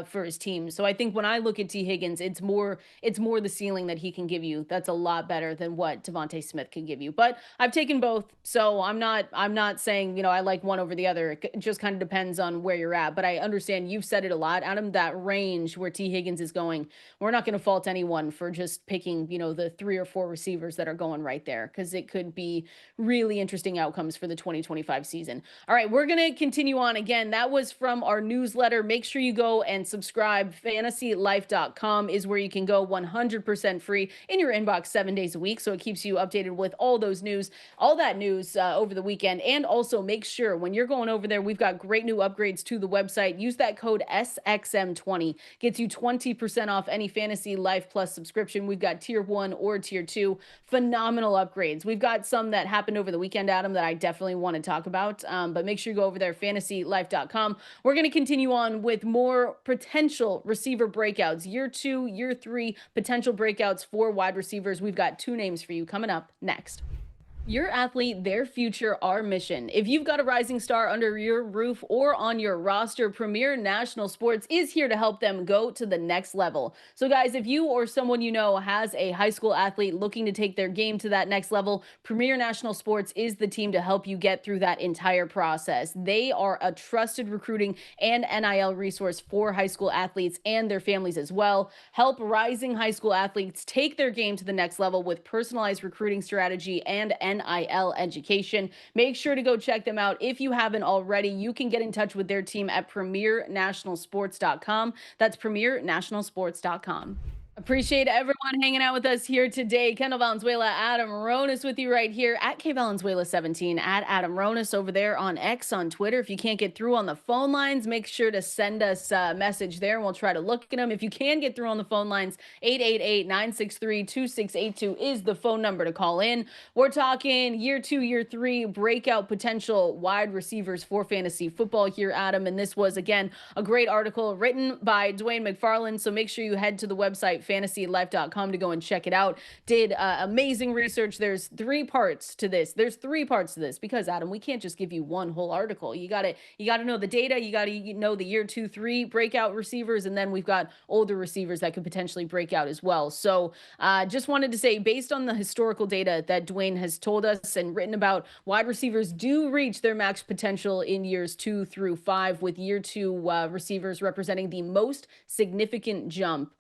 for his team. So I think when I look at T. Higgins, it's more the ceiling that he can give you. That's a lot better than what Devonte Smith can give you. But I've taken both, so I'm not saying I like one over the other. It just kind of depends on where you're at. But I understand you've said it a lot, Adam. That range where T. Higgins is going, we're not going to fault anyone for just picking the 3 or 4 receivers that are going right there because it could be really interesting outcomes for the 2025 season. All right, we're going to continue on again. That was from our newsletter. Make sure you go and subscribe, Fantasy fantasylife.com is where you can go 100% free in your inbox 7 days a week. So it keeps you updated with all that news over the weekend. And also make sure when you're going over there, we've got great new upgrades to the website. Use that code SXM20, gets you 20% off any Fantasy Life Plus subscription. We've got tier 1 or tier 2, phenomenal upgrades. We've got some that happened over the weekend, Adam, that I definitely want to talk about. But make sure you go over there, fantasylife.com. We're going to continue on with more potential receiver breakouts, year 2, year 3, potential breakouts for wide receivers. We've got 2 names for you coming up next. Your athlete, their future, our mission. If you've got a rising star under your roof or on your roster, Premier National Sports is here to help them go to the next level. So, guys, if you or someone you know has a high school athlete looking to take their game to that next level, Premier National Sports is the team to help you get through that entire process. They are a trusted recruiting and NIL resource for high school athletes and their families as well. Help rising high school athletes take their game to the next level with personalized recruiting strategy and NIL education. Make sure to go check them out. If you haven't already, you can get in touch with their team at premiernationalsports.com. That's premiernationalsports.com. Appreciate everyone hanging out with us here today. Kendall Valenzuela, Adam Ronis with you right here at K Valenzuela 17, at Adam Ronis over there on X on Twitter. If you can't get through on the phone lines, make sure to send us a message there and we'll try to look at them. If you can get through on the phone lines, 888-963-2682 is the phone number to call in. We're talking year 2, year 3 breakout potential wide receivers for fantasy football here, Adam. And this was, again, a great article written by Dwayne McFarland. So make sure you head to the website fantasylife.com to go and check it out. Did amazing research. There's 3 parts to this. Because, Adam, we can't just give you one whole article. You gotta know the data. You gotta know the year 2, 3 breakout receivers, and then we've got older receivers that could potentially break out as well. So just wanted to say, based on the historical data that Dwayne has told us and written about, wide receivers do reach their max potential in years 2 through 5, with year 2 receivers representing the most significant jump,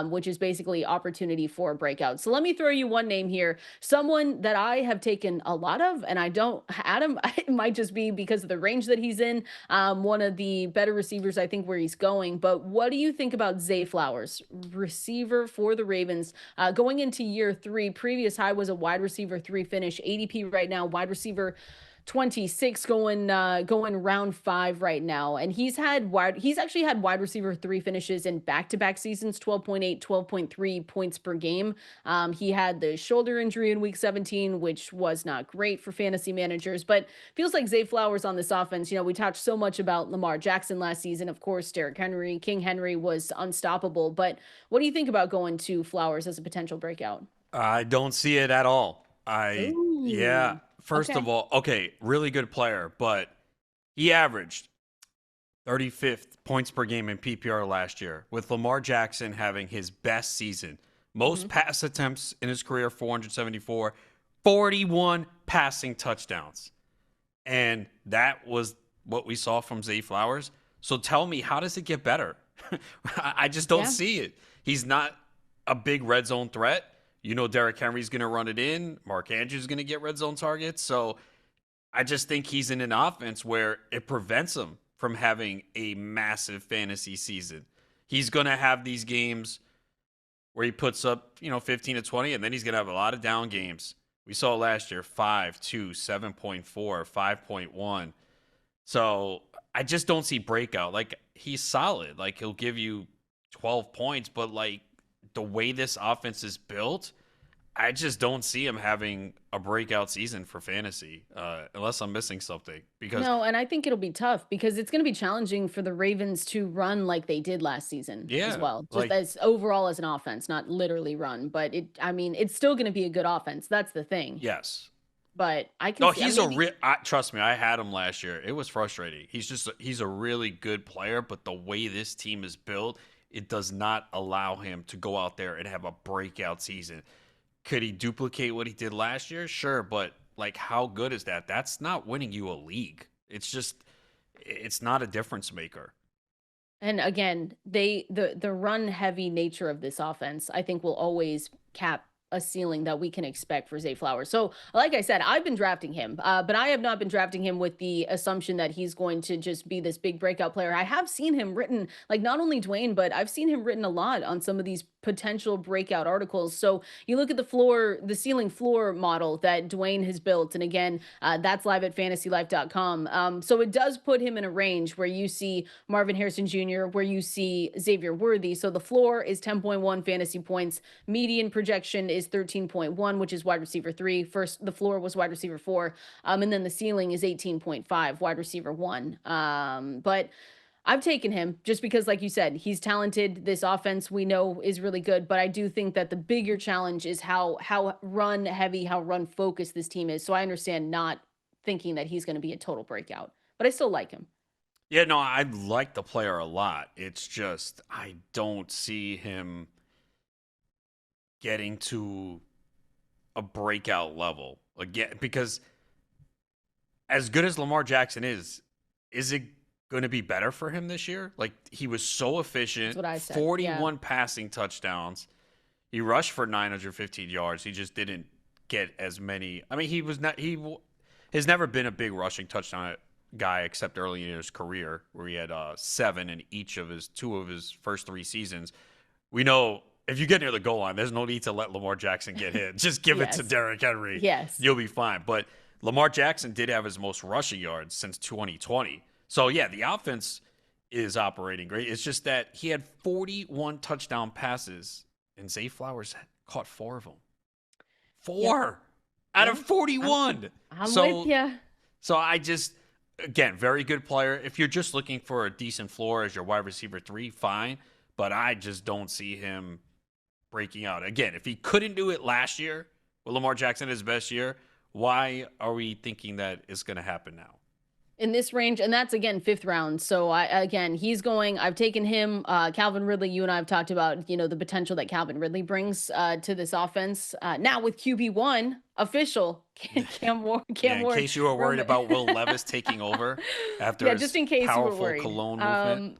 which is basically opportunity for a breakout. So let me throw you one name here, someone that I have taken a lot of, and I don't, Adam, it might just be because of the range that he's in, one of the better receivers, I think, where he's going. But what do you think about Zay Flowers, receiver for the Ravens, going into year 3? Previous high was a wide receiver 3 finish. ADP right now, wide receiver 26, going round 5 right now. And he's actually had wide receiver 3 finishes in back-to-back seasons, 12.8, 12.3 points per game. He had the shoulder injury in week 17, which was not great for fantasy managers, but feels like Zay Flowers on this offense. We talked so much about Lamar Jackson last season. Of course, Derrick Henry, King Henry was unstoppable. But what do you think about going to Flowers as a potential breakout? I don't see it at all. Yeah. Ooh, First of okay. all, okay, really good player, but he averaged 35th points per game in PPR last year, with Lamar Jackson having his best season. Most Mhm. pass attempts in his career, 474, 41 passing touchdowns. And that was what we saw from Zay Flowers. So tell me, how does it get better? I just don't Yeah. see it. He's not a big red zone threat. Derrick Henry's going to run it in. Mark Andrews is going to get red zone targets. So I just think he's in an offense where it prevents him from having a massive fantasy season. He's going to have these games where he puts up, 15 to 20, and then he's going to have a lot of down games. We saw last year 5.2, 7.4, 5.1. So I just don't see breakout. Like, he's solid. Like, he'll give you 12 points, but like the way this offense is built, I just don't see him having a breakout season for fantasy, unless I'm missing something. Because No, and I think it'll be tough because it's going to be challenging for the Ravens to run like they did last season as yeah, well. Just like as overall as an offense, not literally run, but I mean, it's still going to be a good offense. That's the thing. yes, But I can no, see, I he's a mean, real. Trust me, I had him last year. It was frustrating. He's a really good player, but the way this team is built, it does not allow him to go out there and have a breakout season. Could he duplicate what he did last year? Sure, but like, how good is that? That's not winning you a league. It's not a difference maker. and again, the run heavy nature of this offense, I think will always cap a ceiling that we can expect for Zay Flowers. So, like I said, I've been drafting him, but I have not been drafting him with the assumption that he's going to just be this big breakout player. I have seen him written, like not only Dwayne, but I've seen him written a lot on some of these potential breakout articles. So you look at the ceiling floor model that Dwayne has built, and again, that's live at fantasylife.com. So it does put him in a range where you see Marvin Harrison Jr., where you see Xavier Worthy. So the floor is 10.1 fantasy points. Median projection is 13.1, which is wide receiver three. First, the floor was wide receiver four. And then the ceiling is 18.5, wide receiver one. But I've taken him just because, like you said, he's talented. This offense we know is really good, but I do think that the bigger challenge is how run heavy, how run focused this team is. So I understand not thinking that he's going to be a total breakout, but I still like him. Yeah, no, I like the player a lot. It's just I don't see him getting to a breakout level again because as good as Lamar Jackson is it going to be better for him this year? Like he was so That's efficient, what I said. Yeah. 41 passing touchdowns. He rushed for 915 yards. He just didn't get as many. I mean, he was not has never been a big rushing touchdown guy except early in his career where he had 7 in each of his 2 of his first 3 seasons. We know if you get near the goal line, there's no need to let Lamar Jackson get hit. Just give it to Yes. Derrick Henry. Yes. You'll be fine. But Lamar Jackson did have his most rushing yards since 2020. So, yeah, the offense is operating great. It's just that he had 41 touchdown passes, and Zay Flowers caught 4 of them. Yeah. 4 out Yeah. of 41. I'm with So, you. so I just, again, very good player. If you're just looking for a decent floor as your wide receiver 3, fine. But I just don't see him breaking out. Again, if he couldn't do it last year with Lamar Jackson his best year, why are we thinking that it's going to happen now? In this range, and that's again 5th round. So he's going. I've taken him. Calvin Ridley. You and I have talked about the potential that Calvin Ridley brings to this offense. Now with QB1 official, Yeah, Cam in Ward, case you were worried Roman. about Will Levis taking over after Yeah, just his in case you were powerful worried. cologne movement.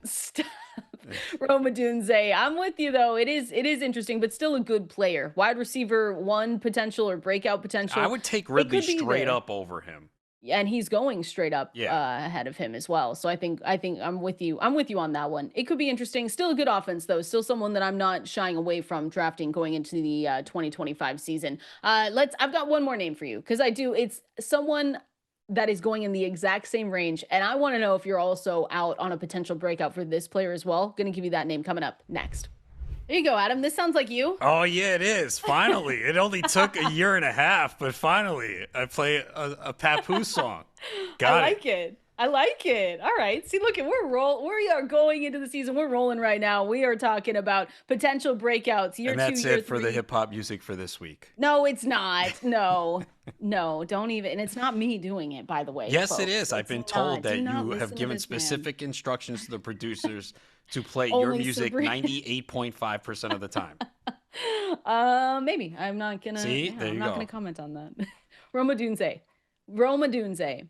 Roma Dunze. I'm with you though. It is interesting, but still a good player. Wide receiver one potential or breakout I potential. would take It Ridley could be straight there. up over him. Yeah, and he's going straight up Yeah. ahead of him as well. So I think I'm with you. I'm with you on that one. It could be interesting. Still a good offense though. Still someone that I'm not shying away from drafting going into the 2025 season. I've got one more name for you because I do. It's someone that is going in the exact same range, and I want to know if you're also out on a potential breakout for this player as well. Going to give you that name coming up next. There you go, Adam. This sounds like you. Oh yeah, it is. Finally, it only took a year and a half, but finally, I play a Papoose song. I Got it. like it. I like it. All right. See, look, we are going into the season. We're rolling right now. We are talking about potential breakouts, year And two, that's year it for the three. hip hop music for this week. No, it's not. No, no, don't even. And it's not me doing it, by the way, Yes, it folks. is. I've It's been told not. Do that not you have listen to given this man. specific instructions to the producers to play your Only music Sabrina. 98.5% of the time. Maybe. I'm not gonna, See, yeah, there I'm you not gonna go. comment on that. Roma Dunze. Roma Dunze.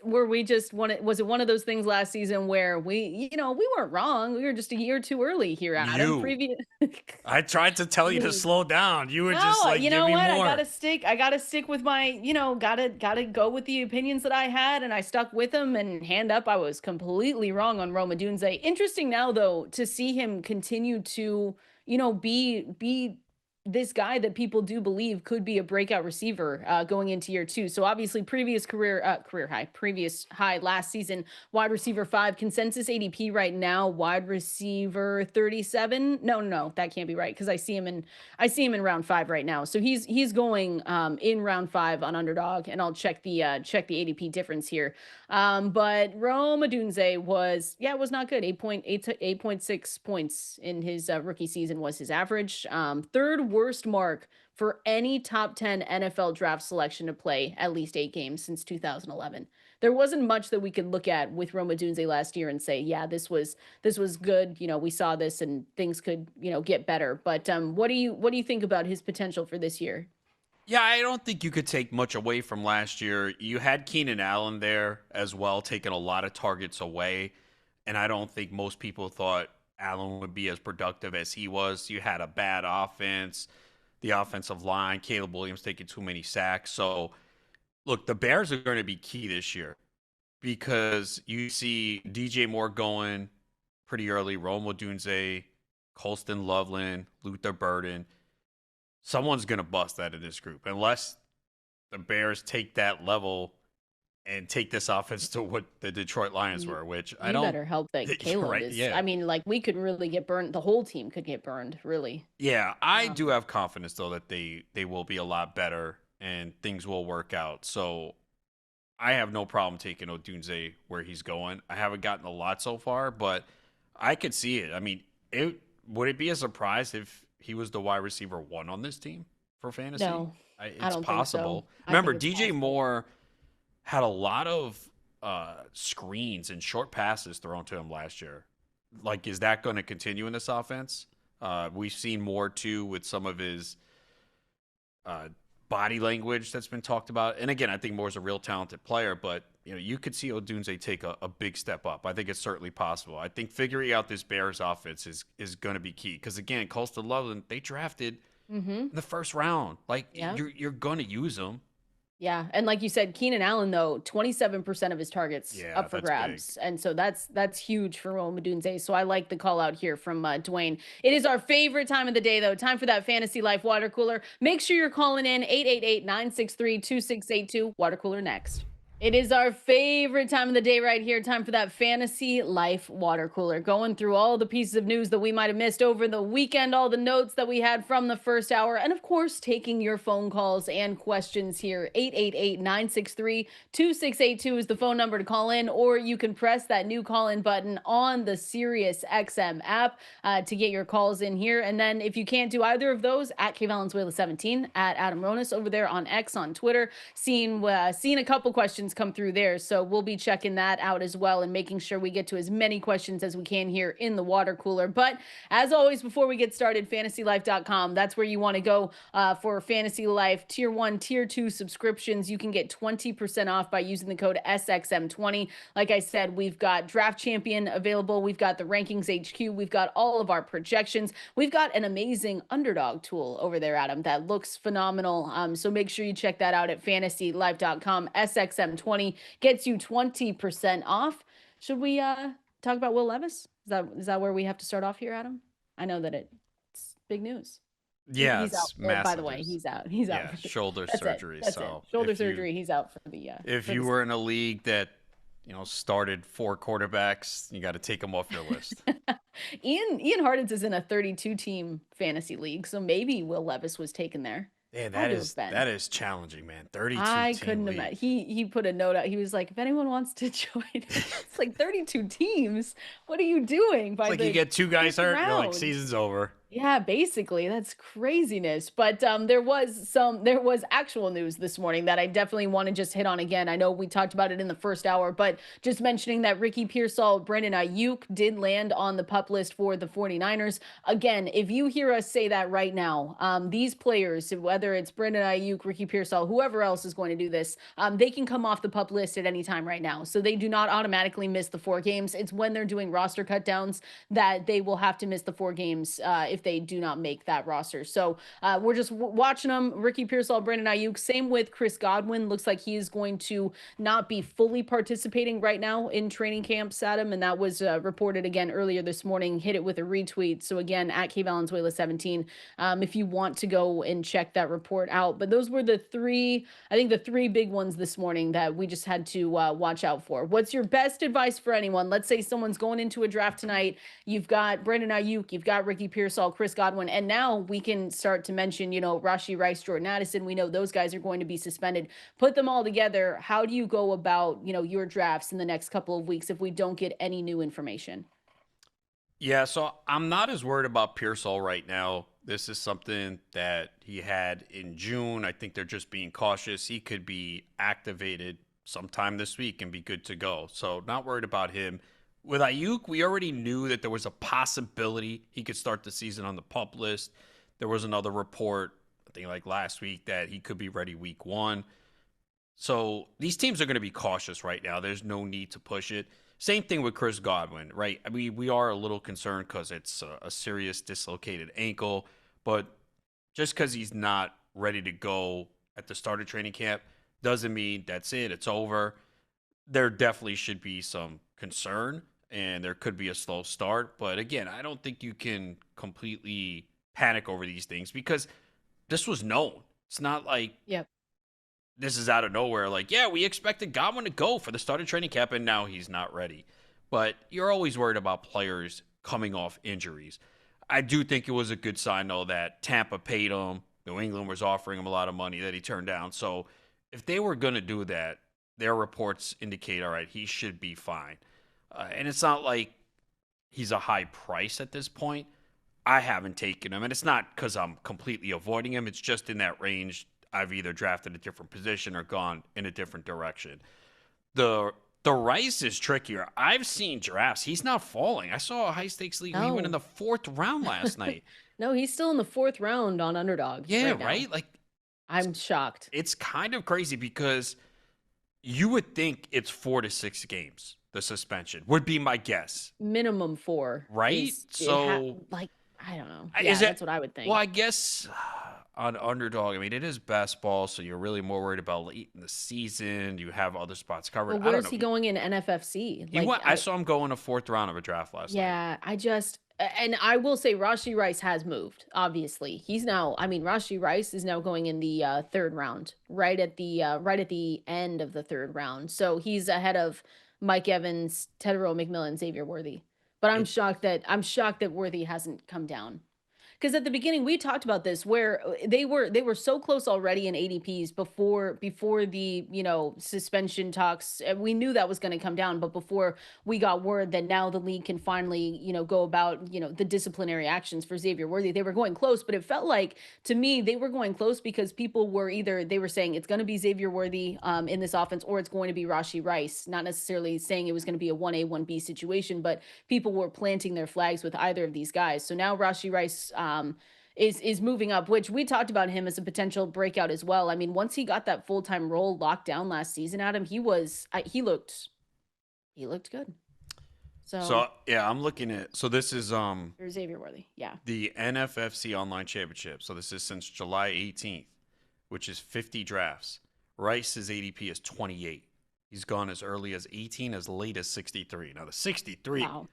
Were we just was it one of those things last season where we weren't wrong. We were just a year too early here, Adam. You. Previous I tried to tell you to me. slow down. You were just No, like, you give know me what? more. I gotta stick with my, gotta go with the opinions that I had, and I stuck with them. And hand up, I was completely wrong on Roma Dunze. Interesting now though to see him continue to, be this guy that people do believe could be a breakout receiver going into year two. So obviously, previous high last season, wide receiver 5, consensus ADP right now, wide receiver 37. No, no, no, that can't be right because I see him in round 5 right now. So he's going in round 5 on underdog, and I'll check the ADP difference here. But Rome Odunze was not good. 8.8 to 8.6 points in his rookie season was his average. Third worst mark for any top 10 NFL draft selection to play at least 8 games since 2011. There wasn't much that we could look at with Roma Dunze last year and say, yeah, this was good. We saw this and things could, get better. But what do you think about his potential for this year? Yeah, I don't think you could take much away from last year. You had Keenan Allen there as well, taking a lot of targets away. And I don't think most people thought Allen would be as productive as he was. You had a bad offense. the offensive line. Caleb Williams taking too many sacks. So, look, the Bears are going to be key this year because you see DJ Moore going pretty early, Rome Odunze, Colston Loveland, Luther Burden. Someone's going to bust out of this group unless the Bears take that level and take this offense to what the Detroit Lions You were, which I you don't. better hope that You're Caleb right. is Yeah. I mean, like, we could really get burned the whole team could get burned, really. Yeah. I do Um, have confidence, though, that they will be a lot better and things will work out. So I have no problem taking Odunze where he's going. I haven't gotten a lot so far, but I could see it. I mean, would it be a surprise if he was the wide receiver one on this team for fantasy? no, I It's don't think so. possible. I Remember, think it's DJ possible. Moore had a lot of screens and short passes thrown to him last year. Like, is that going to continue in this offense? We've seen more too with some of his uh, body language that's been talked about. And again, I think Moore's a real talented player, but you could see Odunze take a big step up. I think it's certainly possible. I think figuring out this Bears offense is going to be key because again, Colston Loveland they drafted Mhm. in the first round. Like Yeah. you're going to use them. Yeah, and like you said, Keenan Allen though, 27% of his targets Yeah, up for that's big. grabs, and so that's huge for Rome Odunze. So I like the call out here from Dwayne. It is our favorite time of the day though. Time for that fantasy life water cooler. Make sure you're calling in 888-963-2682. Water cooler next. It is our favorite time of the day right here. Time for that fantasy life water cooler. Going through all the pieces of news that we might have missed over the weekend, all the notes that we had from the first hour, and of course, taking your phone calls and questions here. 888-963-2682 is the phone number to call in, or you can press that new call in button on the Sirius XM app to get your calls in here. And then if you can't do either of those, at K Valenzuela 17, at Adam Ronis over there on X on Twitter, seeing a couple questions come through there. So we'll be checking that out as well and making sure we get to as many questions as we can here in the water cooler. But as always, before we get started, fantasylife.com, that's where you want to go for Fantasy Life Tier 1, Tier 2 subscriptions. You can get 20% off by using the code SXM20. Like I said, we've got Draft Champion available. We've got the Rankings HQ. We've got all of our projections. We've got an amazing underdog tool over there, Adam, that looks phenomenal. So make sure you check that out at fantasylife.com. SXM20 gets you 20% off. Should we talk about Will Levis? Is that where we have to start off here, Adam? I know that it's big news. Yeah, He's out. it's By the massive. way, There's he's out. He's out yeah, for the. shoulder That's it. surgery. That's it. So Shoulder surgery. He's out if for the you were in a league that started four quarterbacks, you got to take them off your list. Ian Hardens is in a 32 team fantasy league, so maybe Will Levis was taken there. Yeah, Had to have been. that is challenging, man. 32 I team couldn't league. imagine. He put a note out. He was like, if anyone wants to join, it's like 32 teams. What are you doing It's by like you the get two guys fifth hurt, you're like round? season's over. Yeah, basically, that's craziness. But there was actual news this morning that I definitely want to just hit on again. I know we talked about it in the first hour, but just mentioning that Ricky Pearsall, Brandon Ayuk did land on the pup list for the 49ers. Again, if you hear us say that right now, these players, whether it's Brandon Ayuk, Ricky Pearsall, whoever else is going to do this, they can come off the pup list at any time right now. So they do not automatically miss the 4 games. It's when they're doing roster cut downs that they will have to miss the 4 games if they do not make that roster. So we're just watching them. Ricky Pearsall, Brandon Ayuk. Same with Chris Godwin. Looks like he is going to not be fully participating right now in training camps, Adam. And that was reported again earlier this morning. Hit it with a retweet. So again, at K Valenzuela 17, if you want to go and check that report out. But those were I think the three big ones this morning that we just had to watch out for. What's your best advice for anyone? Let's say someone's going into a draft tonight. You've got Brandon Ayuk, you've got Ricky Pearsall, Chris Godwin, and now we can start to mention, Rashee Rice, Jordan Addison. We know those guys are going to be suspended. Put them all together. How do you go about, your drafts in the next couple of weeks if we don't get any new information? Yeah, so I'm not as worried about Pearsall right now. This is something that he had in June. I think they're just being cautious. He could be activated sometime this week and be good to go. So not worried about him. With Ayuk, we already knew that there was a possibility he could start the season on the pup list. There was another report, I think like last week, that he could be ready week 1. So these teams are going to be cautious right now. There's no need to push it. Same thing with Chris Godwin, right? We are a little concerned because it's a serious dislocated ankle, but just because he's not ready to go at the start of training camp doesn't mean that's it. It's over. There definitely should be some concern and there could be a slow start. But again, I don't think you can completely panic over these things because this was known. It's not like Yep. this is out of nowhere. Like, yeah, we expected Godwin to go for the start of training camp and now he's not ready. But you're always worried about players coming off injuries. I do think it was a good sign, though, that Tampa paid him. New England was offering him a lot of money that he turned down. So if they were going to do that, their reports indicate, all right, he should be fine. And it's not like he's a high price at this point. I haven't taken him, and it's not because I'm completely avoiding him. It's just in that range. I've either drafted a different position or gone in a different direction. The the Rice is trickier. I've seen drafts. He's not falling. I saw a high stakes league where he went in No. the fourth round last night. No, he's still in the 4th round on underdog Yeah, right now. right? Like I'm shocked. it's kind of crazy because you would think it's 4 to 6 games. The suspension would be my guess, Minimum 4 right? is So like, I don't know. is Yeah, it? that's what I would Well, think. I guess on underdog. I mean, it is best ball, so you're really more worried about late in the season. You have other spots covered. But I don't where's know. he going in NFFC? He Like, went. I saw him go in a fourth round of a draft last night. yeah, and I will say Rashi Rice has moved, obviously. He's now, I mean, Rashi Rice is now going in the 3rd round, right at the end of the 3rd round. So he's ahead of Mike Evans, Tedero McMillan, Xavier Worthy. But It, I'm shocked that Worthy hasn't come down. Because at the beginning we talked about this where they were so close already in ADPs before the suspension talks. We knew that was going to come down, but before we got word that now the league can finally go about the disciplinary actions for Xavier Worthy, they were going close. But it felt like to me they were going close because people were either they were saying it's going to be Xavier Worthy in this offense or it's going to be Rashi Rice, not necessarily saying it was going to be a 1A 1B situation, but people were planting their flags with either of these guys. So now Rashi Rice is moving up, which we talked about him as a potential breakout as well. I mean, once he got that full time role locked down last season, Adam, he looked good. So so yeah, I'm looking at. So this is there's Xavier Worthy, yeah. the NFFC Online Championship. So this is since July 18th, which is 50 drafts. Rice's ADP is 28. He's gone as early as 18, as late as 63. Now the 63, Wow.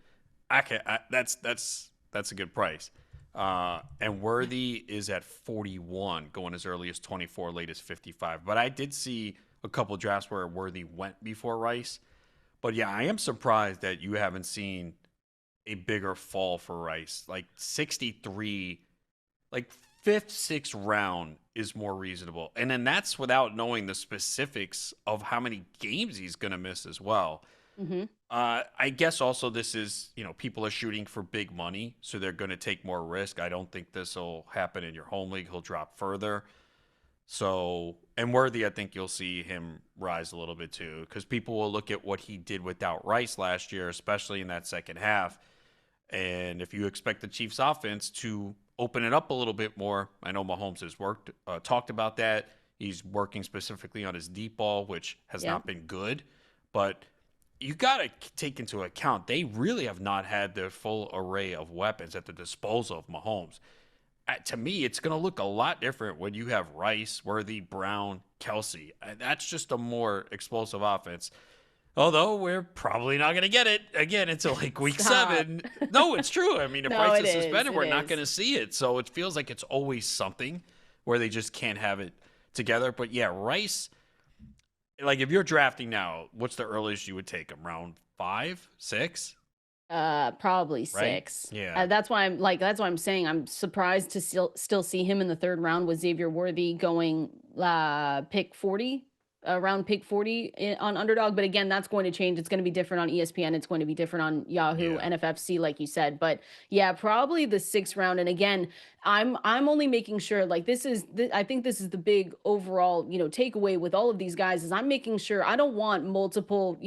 that's a good price. And Worthy is at 41, going as early as 24, late as 55. But I did see a couple drafts where Worthy went before Rice. But yeah, I am surprised that you haven't seen a bigger fall for Rice. Like 63, like fifth, sixth round is more reasonable. And then that's without knowing the specifics of how many games he's going to miss as well. Hmm. I guess also this is, people are shooting for big money, so they're going to take more risk. I don't think this will happen in your home league. He'll drop further. So, and Worthy, I think you'll see him rise a little bit too, because people will look at what he did without Rice last year, especially in that second half. And if you expect the Chiefs offense to open it up a little bit more, I know Mahomes has talked about that. He's working specifically on his deep ball, which has Yeah. not been good. But you got to take into account they really have not had their full array of weapons at the disposal of Mahomes. To me, it's going to look a lot different when you have Rice, Worthy, Brown, Kelsey. That's just a more explosive offense. Although we're probably not going to get it again until like week Stop. 7. No, it's true. I mean, if No, Rice it is is. suspended, It we're not going is. to see it. So it feels like it's always something where they just can't have it together. But yeah, Rice, like if you're drafting now, what's the earliest you would take him? Round 5, 6, Probably right? 6. Yeah. That's why I'm saying I'm surprised to still see him in the 3rd round with Xavier Worthy going pick 40, around pick 40 on underdog. But again, that's going to change. It's going to be different on ESPN. It's going to be different on Yahoo, Yeah. NFFC, like you said. But yeah, probably the 6th round. And again, I'm only making sure like I think this is the big overall takeaway with all of these guys is I'm making sure I don't want multiple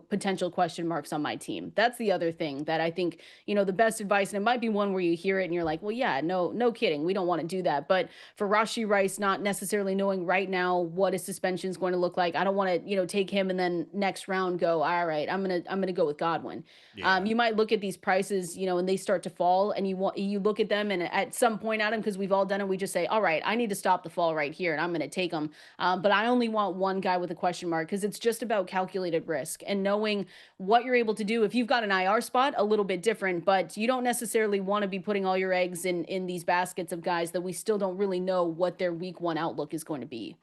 potential question marks on my team. That's the other thing that I think the best advice, and it might be one where you hear it and you're like, well, yeah, no kidding, we don't want to do that. But for Rashi Rice not necessarily knowing right now what his suspension is going to look look like. I don't want to, take him and then next round go, all right, I'm gonna go with Godwin. Yeah. You might look at these prices, and they start to fall, and you look at them, and at some point, Adam, because we've all done it, we just say, all right, I need to stop the fall right here, and I'm gonna take them. But I only want one guy with a question mark because it's just about calculated risk and knowing what you're able to do. If you've got an IR spot, a little bit different, but you don't necessarily want to be putting all your eggs in these baskets of guys that we still don't really know what their week one outlook is going to be.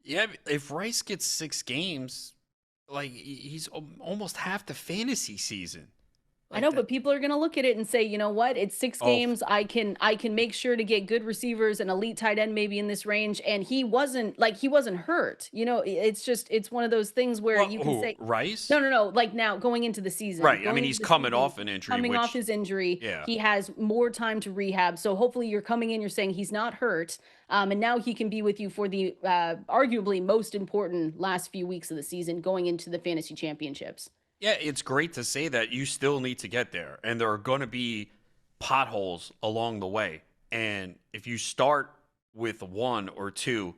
Yeah, if Rice gets 6 games, like he's almost half the fantasy season. I Like know, that. but people are going to look at it and say, you know what? It's six Oh, games. I can make sure to get good receivers and elite tight end maybe in this range. And he wasn't hurt. It's one of those things where well, you can who say, no, Rice? no, no. Like now going into the season, Right. I going mean, into he's the coming season, off an injury, coming off which his injury, yeah, he has more time to rehab. So hopefully you're coming in, you're saying he's not hurt. And now he can be with you for the arguably most important last few weeks of the season going into the fantasy championships. yeah, it's great to say that you still need to get there, and there are going to be potholes along the way. And if you start with one or two,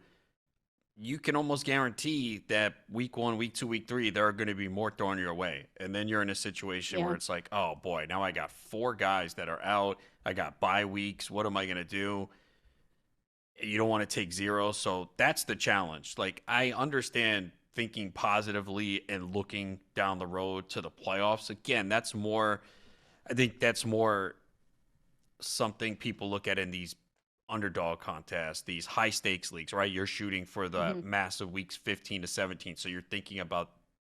you can almost guarantee that week one, week two, week three, there are going to be more thrown your way. And then you're in a situation where Yeah. it's like, oh boy, now I got 4 guys that are out. I got bye weeks. What am I going to do? You don't want to take zero. So that's the challenge. Like, I understand thinking positively and looking down the road to the playoffs. Again, I think that's more something people look at in these underdog contests, these high stakes leagues, right? You're shooting for the Mhm. massive weeks 15 to 17. So you're thinking about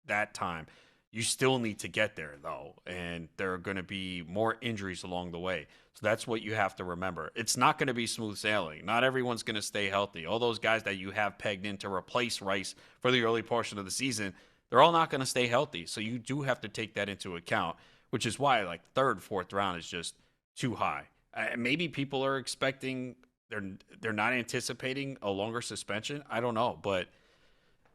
that time. You still need to get there, though. And there are going to be more injuries along the way. So that's what you have to remember. It's not going to be smooth sailing. Not everyone's going to stay healthy. All those guys that you have pegged in to replace Rice for the early portion of the season, they're all not going to stay healthy. So you do have to take that into account, which is why like third, fourth round is just too high. Maybe people are expecting they're they're not anticipating a longer suspension. I don't know, but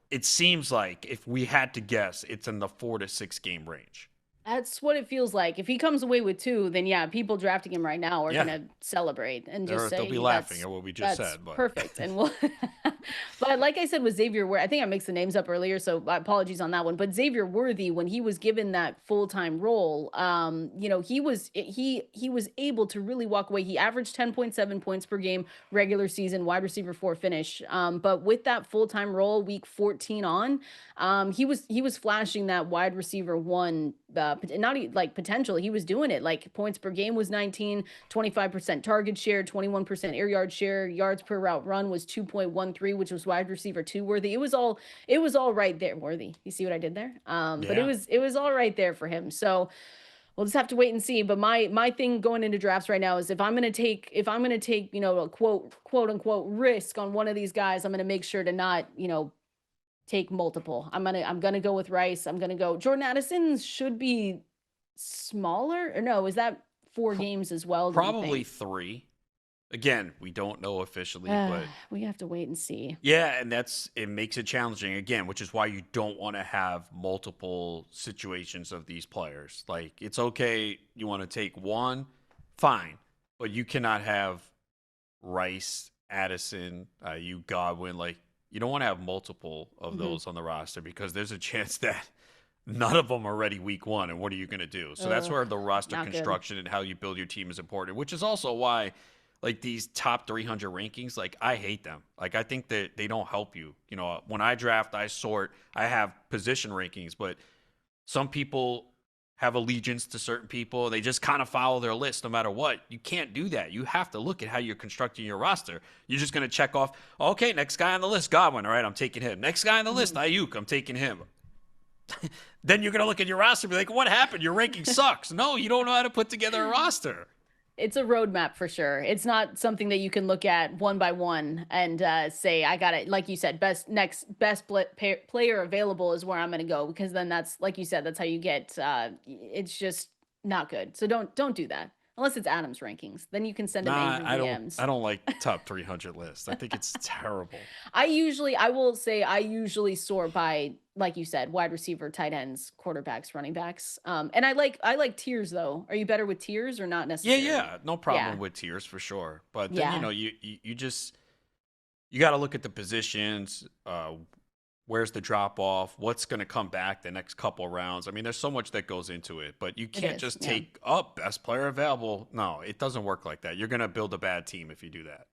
it seems like if we had to guess, it's in the 4 to 6 game range. That's what it feels like. If he comes away with 2, then yeah, people drafting him right now are Yeah, gonna celebrate and just they'll be say laughing that's at what we just that's said, but perfect. And we'll but like I said with Xavier, where I think I mixed the names up earlier, so apologies on that one. But Xavier Worthy, when he was given that full-time role, he was able to really walk away. He averaged 10.7 points per game, regular season, wide receiver 4 finish. But with that full-time role, week 14 on, he was flashing that wide receiver one not like potential. He was doing it. Like points per game was 19, 25% target share, 21% air yard share, yards per route run was 2.13, which was wide receiver 2 worthy. It was all right there, worthy. You see what I did there? But it yeah. was it was all right there for him. So we'll just have to wait and see. But my thing going into drafts right now is if I'm gonna take, a quote unquote risk on one of these guys, I'm gonna make sure to not, take multiple. I'm gonna go with Rice. I'm gonna go Jordan Addison should be smaller. Or no, is that 4 games as well, do we Probably think? 3. Again, we don't know officially, but We have to wait and see. yeah, and it makes it challenging again, which is why you don't want to have multiple situations of these players. Like it's okay, you want to take one, fine, but you cannot have Rice, Addison, you Godwin. Like you don't want to have multiple of Mhm. those on the roster because there's a chance that none of them are ready week one. And what are you going to do? So that's Ugh, where the roster not good. construction and how you build your team is important, which is also why like these top 300 rankings, like I hate them. Like I think that they don't help you. You know, when I draft, I sort, I have position rankings, but some people have allegiance to certain people. They just kind of follow their list no matter what. You can't do that. You have to look at how you're constructing your roster. You're just going to check off, okay, next guy on the list, Godwin. All right, I'm taking him. Next guy on the list, Mhm. Ayuk. I'm taking him. Then you're going to look at your roster and be like, what happened? Your ranking sucks. No, you don't know how to put together a roster. It's a roadmap for sure. It's not something that you can look at one by one and say, I got it. Like you said, best player available is where I'm going to go because then that's like you said, that's how you get. It's just not good. So don't do that unless it's Adam's rankings. Then you can send him Nah, angry I don't. DMs. I don't like top 300 lists. I think it's terrible. I will say I usually sort by, like you said, wide receiver, tight ends, quarterbacks, running backs. And I like tiers though. Are you better with tiers or not Yeah, necessarily? yeah, no problem Yeah. with tiers for sure. But then Yeah. you just you got to look at the positions. where's the drop off, what's going to come back the next couple rounds. I mean, there's so much that goes into it, but you It can't is. just Yeah. take up best player available. No, it doesn't work like that. You're going to build a bad team if you do that.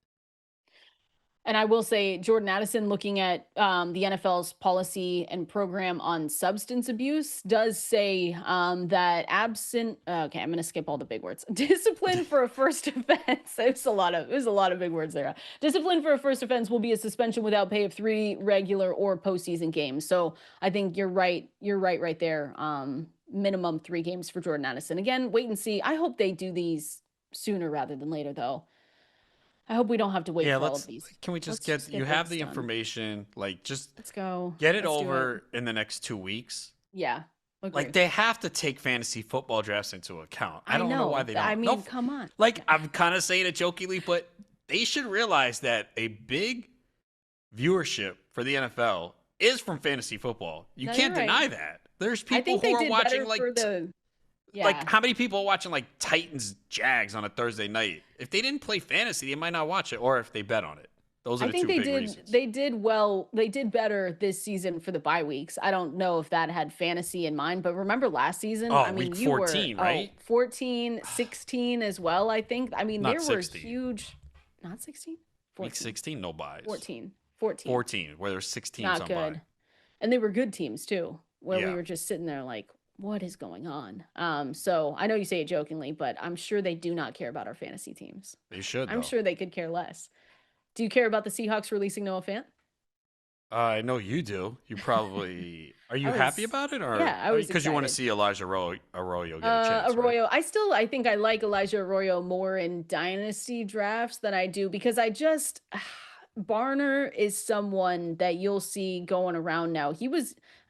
And I will say, Jordan Addison, looking at the NFL's policy and program on substance abuse, does say that absent. Okay, I'm going to skip all the big words. Discipline for a first offense. There's a lot of big words there. Discipline for a first offense will be a suspension without pay of 3 regular or postseason games. So I think you're right. You're right there. Minimum 3 games for Jordan Addison. Again, wait and see. I hope they do these sooner rather than later, though. I hope we don't have to wait Yeah, for all of these. can we just Let's get, just you get have this the done. information, like just Let's go. get it Let's do it. over in the next 2 weeks. Yeah, Like agree. they have to take fantasy football drafts into account. I I don't know why know. they I don't. No, mean, come on. like I'm kind of saying it jokingly, but they should realize that a big viewership for the NFL is from fantasy football. You No, you're can't right. deny that. There's I people think who they are did watching better for the. like Yeah, how many people are watching like Titans Jags on a Thursday night? If they didn't play fantasy, they might not watch it, or if they bet on it. Those are I the think two they big did. reasons. They did well. They did better this season for the bye weeks. I don't know if that had fantasy in mind, but remember last season? Oh, I mean, week you were 14, right? 14, 16 as well. I think. I mean, Not there were 16. huge. Not 16, Week 14, 16, no buys. 14, 14. 14, where there's 6 teams Not on bye. good. And they were good teams too, where we Yeah, were just sitting there like, what is going on? So I know you say it jokingly, but I'm sure they do not care about our fantasy teams. they should I'm though. sure they could care less. Do you care about the Seahawks releasing Noah Fant? I know you do. You probably are I you happy was, about it, or yeah, I was because you want to excited. see Elijah Arroyo get a chance, right? Arroyo. I think I like Elijah Arroyo more in dynasty drafts than I do because I just Barner is someone that you'll see going around now.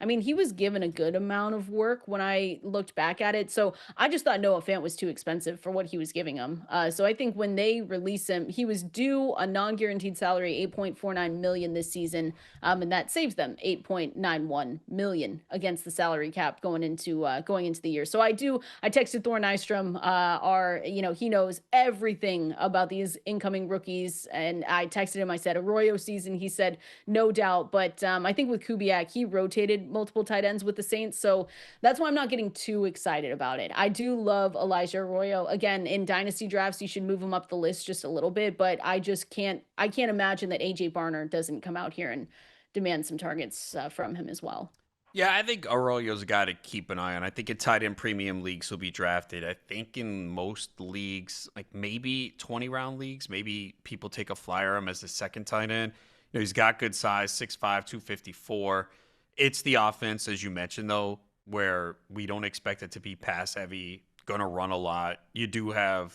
I mean, he was given a good amount of work when I looked back at it. So I just thought Noah Fant was too expensive for what he was giving him. So I think when they release him, he was due a non-guaranteed salary, 8.49 million this season. And that saves them 8.91 million against the salary cap going into the year. So I texted Thor Nystrom, he knows everything about these incoming rookies. And I texted him, I said, Arroyo season, he said, no doubt. But I think with Kubiak, he rotated multiple tight ends with the Saints. So that's why I'm not getting too excited about it. I do love Elijah Arroyo. Again, in dynasty drafts, you should move him up the list just a little bit, but I can't imagine that AJ Barner doesn't come out here and demand some targets from him as well. Yeah, I think Arroyo's a guy to keep an eye on. I think in tight end premium leagues he'll be drafted. I think in most leagues, like maybe 20 round leagues, maybe people take a flyer on him as the second tight end. You know, he's got good size, 6'5", 254. It's the offense, as you mentioned, though, where we don't expect it to be pass heavy, going to run a lot. You do have,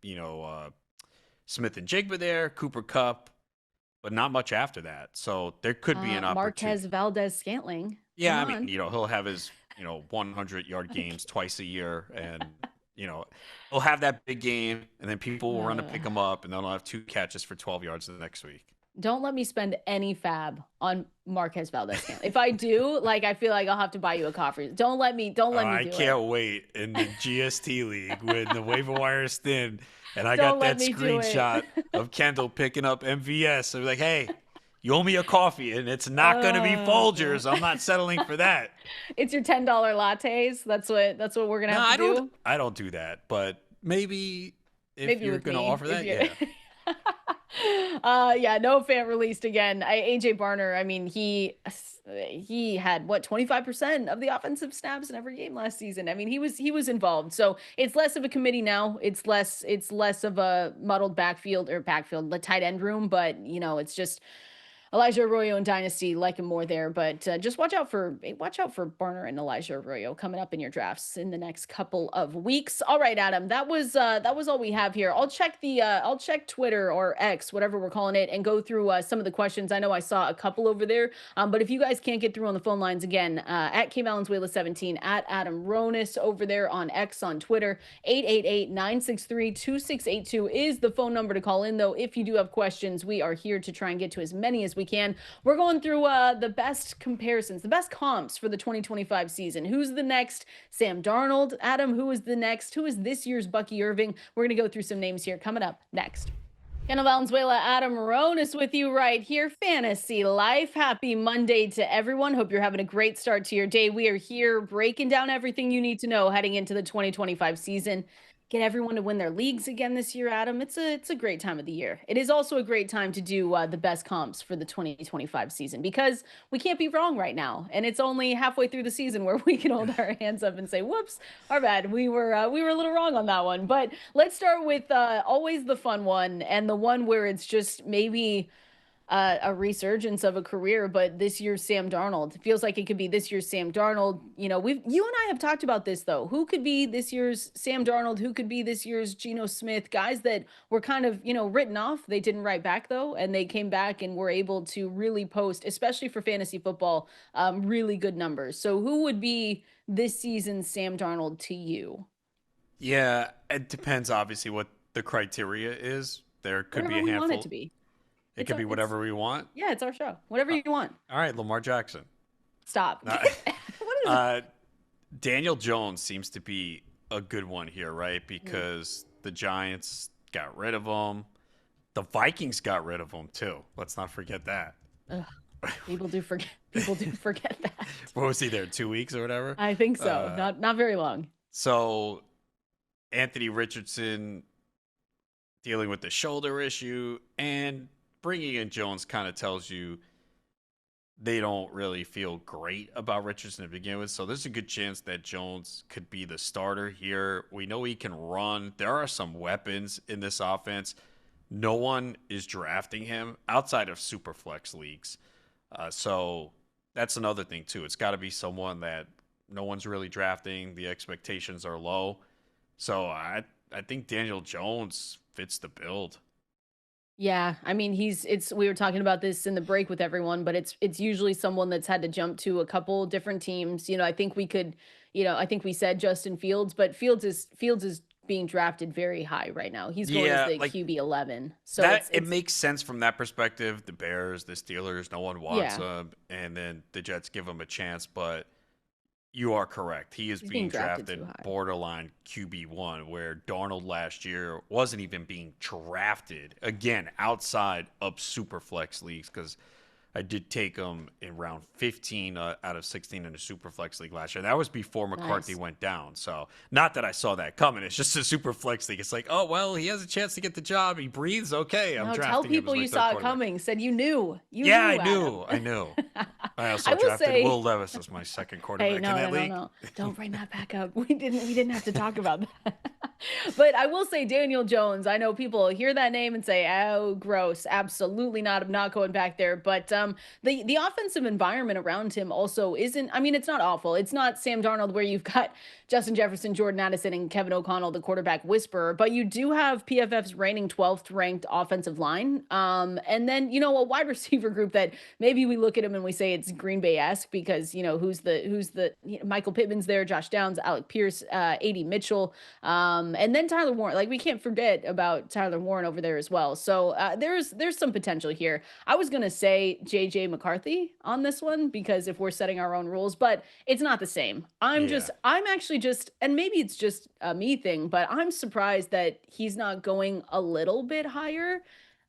you know, Smith and Jigba there, Cooper Cup, but not much after that. So there could be an Marquez opportunity. Valdez Scantling. Come Yeah, I mean, on. you know, he'll have his, 100-yard games twice a year, and he'll have that big game, and then people will run to Uh, pick him up, and then he'll have 2 catches for 12 yards the next week. don't let me spend any fab on Marquez Valdez Scantling. If I do, like I feel like I'll have to buy you a coffee. Don't let me I do it. can't wait in the GST league when the waiver wire is thin, and I Don't got let that me do it. screenshot of Kendall picking up MVS. I'm like, hey, you owe me a coffee, and it's not going to be Uh, Folgers. I'm not settling for that. it's your $10 lattes. That's what we're gonna No, have to do. I don't do that, but maybe if Maybe you're with going to me. offer If that, yeah. you yeah, no fan released again. AJ Barner, I mean, he had what 25% of the offensive snaps in every game last season. I mean, he was involved. So it's less of a committee now. It's less of a muddled backfield, the tight end room, but it's just Elijah Arroyo and Dynasty like him more there, but just watch out for Barner and Elijah Arroyo coming up in your drafts in the next couple of weeks. All right, Adam, that was all we have here. I'll check Twitter or X, whatever we're calling it, and go through some of the questions. I know I saw a couple over there, but if you guys can't get through on the phone lines again, at K Valenzuela 17, at Adam Ronis over there on X on Twitter, 888-963-2682 is the phone number to call in. Though, if you do have questions, we are here to try and get to as many as we can. We're going through the best comparisons, the best comps for the 2025 season. Who's the next Sam Darnold? Adam, who is the next? Who is this year's Bucky Irving? We're going to go through some names here coming up next. Kenna Valenzuela, Adam Ronis with you right here. Fantasy Life. Happy Monday to everyone. Hope you're having a great start to your day. We are here breaking down everything you need to know heading into the 2025 season. Get everyone to win their leagues again this year, Adam. It's a great time of the year. It is also a great time to do the best comps for the 2025 season because we can't be wrong right now, and it's only halfway through the season where we can hold our hands up and say, "Whoops, our bad. We were a little wrong on that one." But let's start with always the fun one and the one where it's just maybe a resurgence of a career. But this year's Sam Darnold, it feels like it could be this year's Sam Darnold. You and I have talked about this though. Who could be this year's Sam Darnold? Who could be this year's Geno Smith? Guys that were kind of written off. They didn't write back though, and they came back and were able to really post, especially for fantasy football, really good numbers. So who would be this season's Sam Darnold to you? Yeah, it depends obviously what the criteria is. There could be Whatever a we want it to handful. be. It It's could a be it's whatever we want. Yeah, it's our show. Whatever Uh, you want. all right, Lamar Jackson. Stop. Uh, What is it? uh, Daniel Jones seems to be a good one here, right? Mm, Because the Giants got rid of him. The Vikings got rid of him too. Let's not forget that. ugh, people do forget that. What was he there? 2 weeks or whatever. I think so. Uh, Not very long. so Anthony Richardson dealing with the shoulder issue and bringing in Jones kind of tells you they don't really feel great about Richardson to begin with. So there's a good chance that Jones could be the starter here. We know he can run. There are some weapons in this offense. No one is drafting him outside of super flex leagues. So that's another thing too. It's got to be someone that no one's really drafting. The expectations are low. So I think Daniel Jones fits the build. Yeah, I mean, it's we were talking about this in the break with everyone, but it's usually someone that's had to jump to a couple different teams. I think we said Justin Fields, but Fields is being drafted very high right now. He's going as Yeah, the like QB 11. So that. it's It it's makes sense from that perspective. The Bears, the Steelers, no one wants yeah, him, and then the Jets give him a chance. But you are correct. He is he's being being drafted drafted too high. borderline QB1, where Darnold last year wasn't even being drafted again outside of super flex leagues because I did take him in round 15 out of 16 in a super flex league last year. That was before McCarthy Nice. went down. So, not that I saw that coming. It's just a super flex league. It's like, oh, well, he has a chance to get the job. He breathes. Okay, I'm No, tell drafting him as people my you third saw it quarterback. coming. Said you knew. You Yeah, I knew, knew. Adam. I knew. I also I will drafted Will say, Levis as my second hey, quarterback in no, no, that no, league. no. Don't bring that back up. We didn't have to talk about that. But I will say Daniel Jones. I know people hear that name and say, "Oh, gross." Absolutely not. I'm not going back there. But the offensive environment around him also isn't, I mean, it's not awful. It's not Sam Darnold where you've got Justin Jefferson, Jordan Addison, and Kevin O'Connell, the quarterback whisperer, but you do have PFF's reigning 12th ranked offensive line. And then, a wide receiver group that maybe we look at him and we say it's Green Bay-esque because, Michael Pittman's there, Josh Downs, Alec Pierce, AD Mitchell, and then Tyler Warren. Like, we can't forget about Tyler Warren over there as well. So there's some potential here. I was gonna say JJ McCarthy on this one because if we're setting our own rules, but it's not the same. Yeah. I'm actually just, and maybe it's just a me thing, but I'm surprised that he's not going a little bit higher.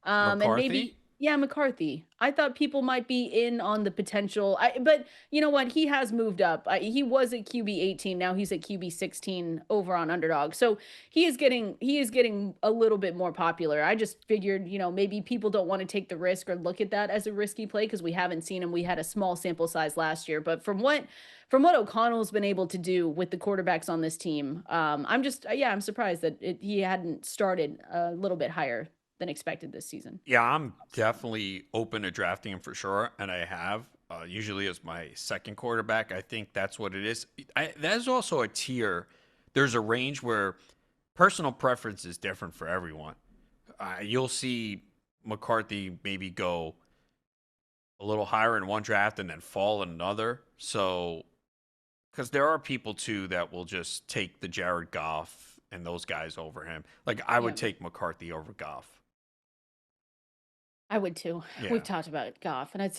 And maybe, McCarthy? yeah, McCarthy. I thought people might be in on the potential. But you know what? He has moved up. He was at QB 18. Now he's at QB 16 over on Underdog. So he is getting a little bit more popular. I just figured, maybe people don't want to take the risk or look at that as a risky play because we haven't seen him. We had a small sample size last year, but from what O'Connell's been able to do with the quarterbacks on this team, I'm surprised that he hadn't started a little bit higher than expected this season. Yeah, I'm definitely open to drafting him for sure, and I have usually as my second quarterback. I think that's what it is. There's also a tier. There's a range where personal preference is different for everyone. You'll see McCarthy maybe go a little higher in one draft and then fall in another. So, because there are people too that will just take the Jared Goff and those guys over him. Like I Yeah, would take McCarthy over Goff. I would too. We've Yeah. talked about Goff, and I'm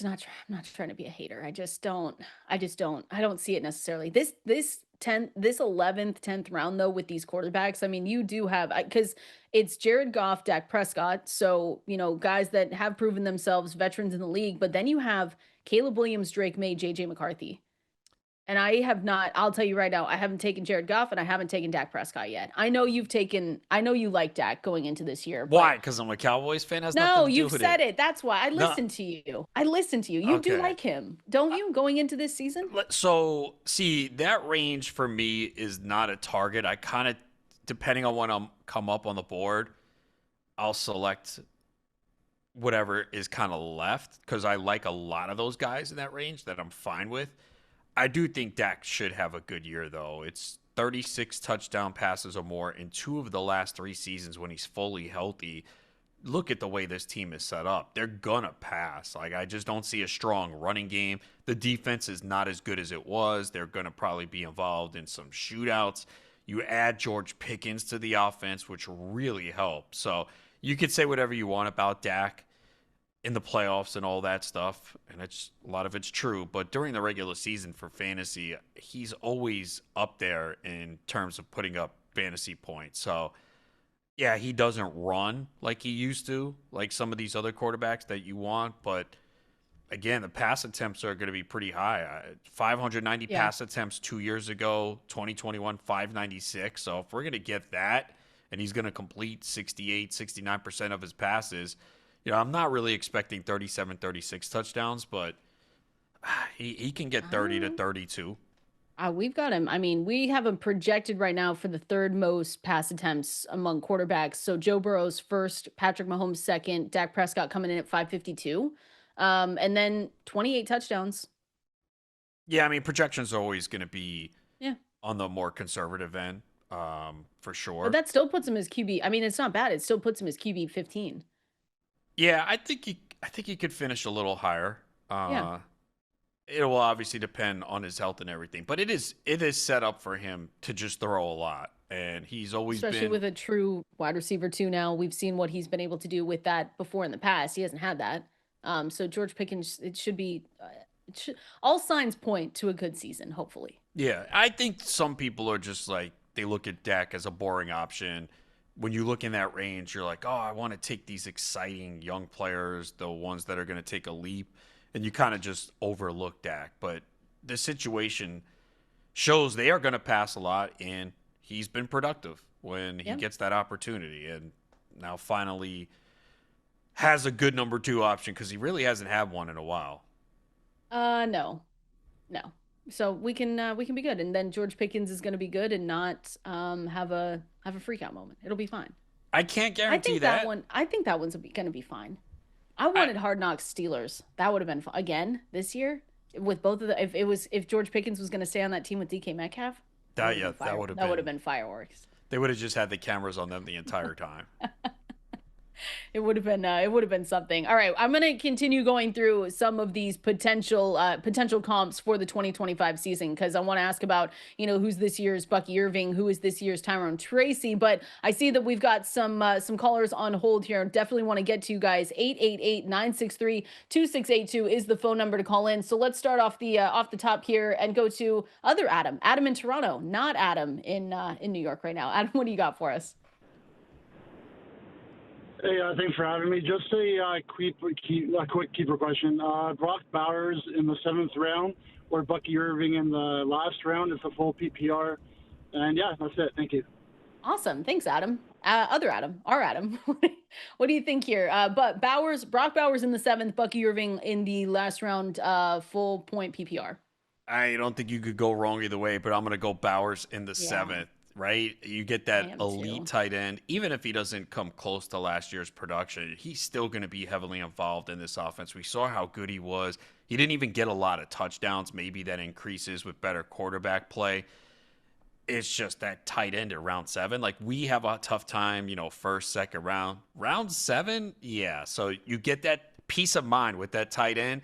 not trying to be a hater. I just don't. I don't see it necessarily. This this 11th, 10th round though with these quarterbacks, I mean, you do have because it's Jared Goff, Dak Prescott, so, guys that have proven themselves veterans in the league, but then you have Caleb Williams, Drake May, JJ McCarthy. And I have not, I'll tell you right now, I haven't taken Jared Goff and I haven't taken Dak Prescott yet. I know you like Dak going into this year, Why? but Because I'm a Cowboys fan? Has nothing no, to do you've with said it. it. That's why I No. listened to you. I listened to you. You do Okay. like him, don't you, going into this season? So, see, that range for me is not a target. I kind of, depending on when I'm come up on the board, I'll select whatever is kind of left because I like a lot of those guys in that range that I'm fine with. I do think Dak should have a good year, though. It's 36 touchdown passes or more in two of the last three seasons when he's fully healthy. Look at the way this team is set up. They're gonna pass. Like, I just don't see a strong running game. The defense is not as good as it was. They're gonna probably be involved in some shootouts. You add George Pickens to the offense, which really helps. So you could say whatever you want about Dak in the playoffs and all that stuff, and it's a lot of it's true. But during the regular season for fantasy, he's always up there in terms of putting up fantasy points. So yeah, he doesn't run like he used to, like some of these other quarterbacks that you want. But again, the pass attempts are going to be pretty high. 590 Yeah. pass attempts 2 years ago, 2021, 596. So if we're going to get that and he's going to complete 68, 69% of his passes, I'm not really expecting 37, 36 touchdowns, but he can get 30 to Um, 32. we've got him. I mean, we have him projected right now for the third most pass attempts among quarterbacks. So Joe Burrow's first, Patrick Mahomes second, Dak Prescott coming in at 552. And then 28 touchdowns. Yeah, I mean, projections are always going to be Yeah. on the more conservative end, for But sure. that still puts him as QB. I mean, it's not bad. It still puts him as QB 15. Yeah, I think he could finish a little higher. Yeah. It will obviously depend on his health and everything, but it is set up for him to just throw a lot, and he's always Especially been. with a true wide receiver too now. We've seen what he's been able to do with that before in the past. He hasn't had that. So George Pickens, it should be all signs point to a good season, hopefully. Yeah, I think some people are just like they look at Dak as a boring option. When you look in that range, you're like, oh, I want to take these exciting young players, the ones that are going to take a leap, and you kind of just overlook Dak. But the situation shows they are going to pass a lot, and he's been productive when he Yeah. gets that opportunity, and now finally has a good number two option because he really hasn't had one in a while. No. No. So we can be good. And then George Pickens is going to be good and not have a freak out moment. It'll be fine. I can't I guarantee think that that. one I think that one's going to be fine. I I wanted Hard Knocks Steelers. That would have been fun. Again this year with both of the if George Pickens was going to stay on that team with DK Metcalf, that would that have yeah, been that fire. would have That would have been. been fireworks. They would have just had the cameras on them the entire time. It would have been something. All right, I'm going to continue going through some of these potential comps for the 2025 season cuz I want to ask about, who's this year's Bucky Irving, who is this year's Tyrone Tracy, but I see that we've got some callers on hold here. Definitely want to get to you guys. 888-963-2682 is the phone number to call in. So let's start off the top here and go to other Adam. Adam in Toronto, not Adam in New York right now. Adam, what do you got for us? Hey, thanks for having me. Just a quick keeper question. Brock Bowers in the seventh round or Bucky Irving in the last round is a full PPR. And yeah, that's it. Thank you. Awesome. Thanks, Adam. Other Adam, our Adam. What do you think here? But Brock Bowers in the seventh, Bucky Irving in the last round, full point PPR. I don't think you could go wrong either way, but I'm going to go Bowers in the Yeah, seventh, right? You get I that am elite too. tight end. Even if he doesn't come close to last year's production, he's still going to be heavily involved in this offense. We saw how good he was. He didn't even get a lot of touchdowns. Maybe that increases with better quarterback play. It's just that tight end at round seven. Like, we have a tough time, first, second round. Round seven, yeah. So you get that peace of mind with that tight end.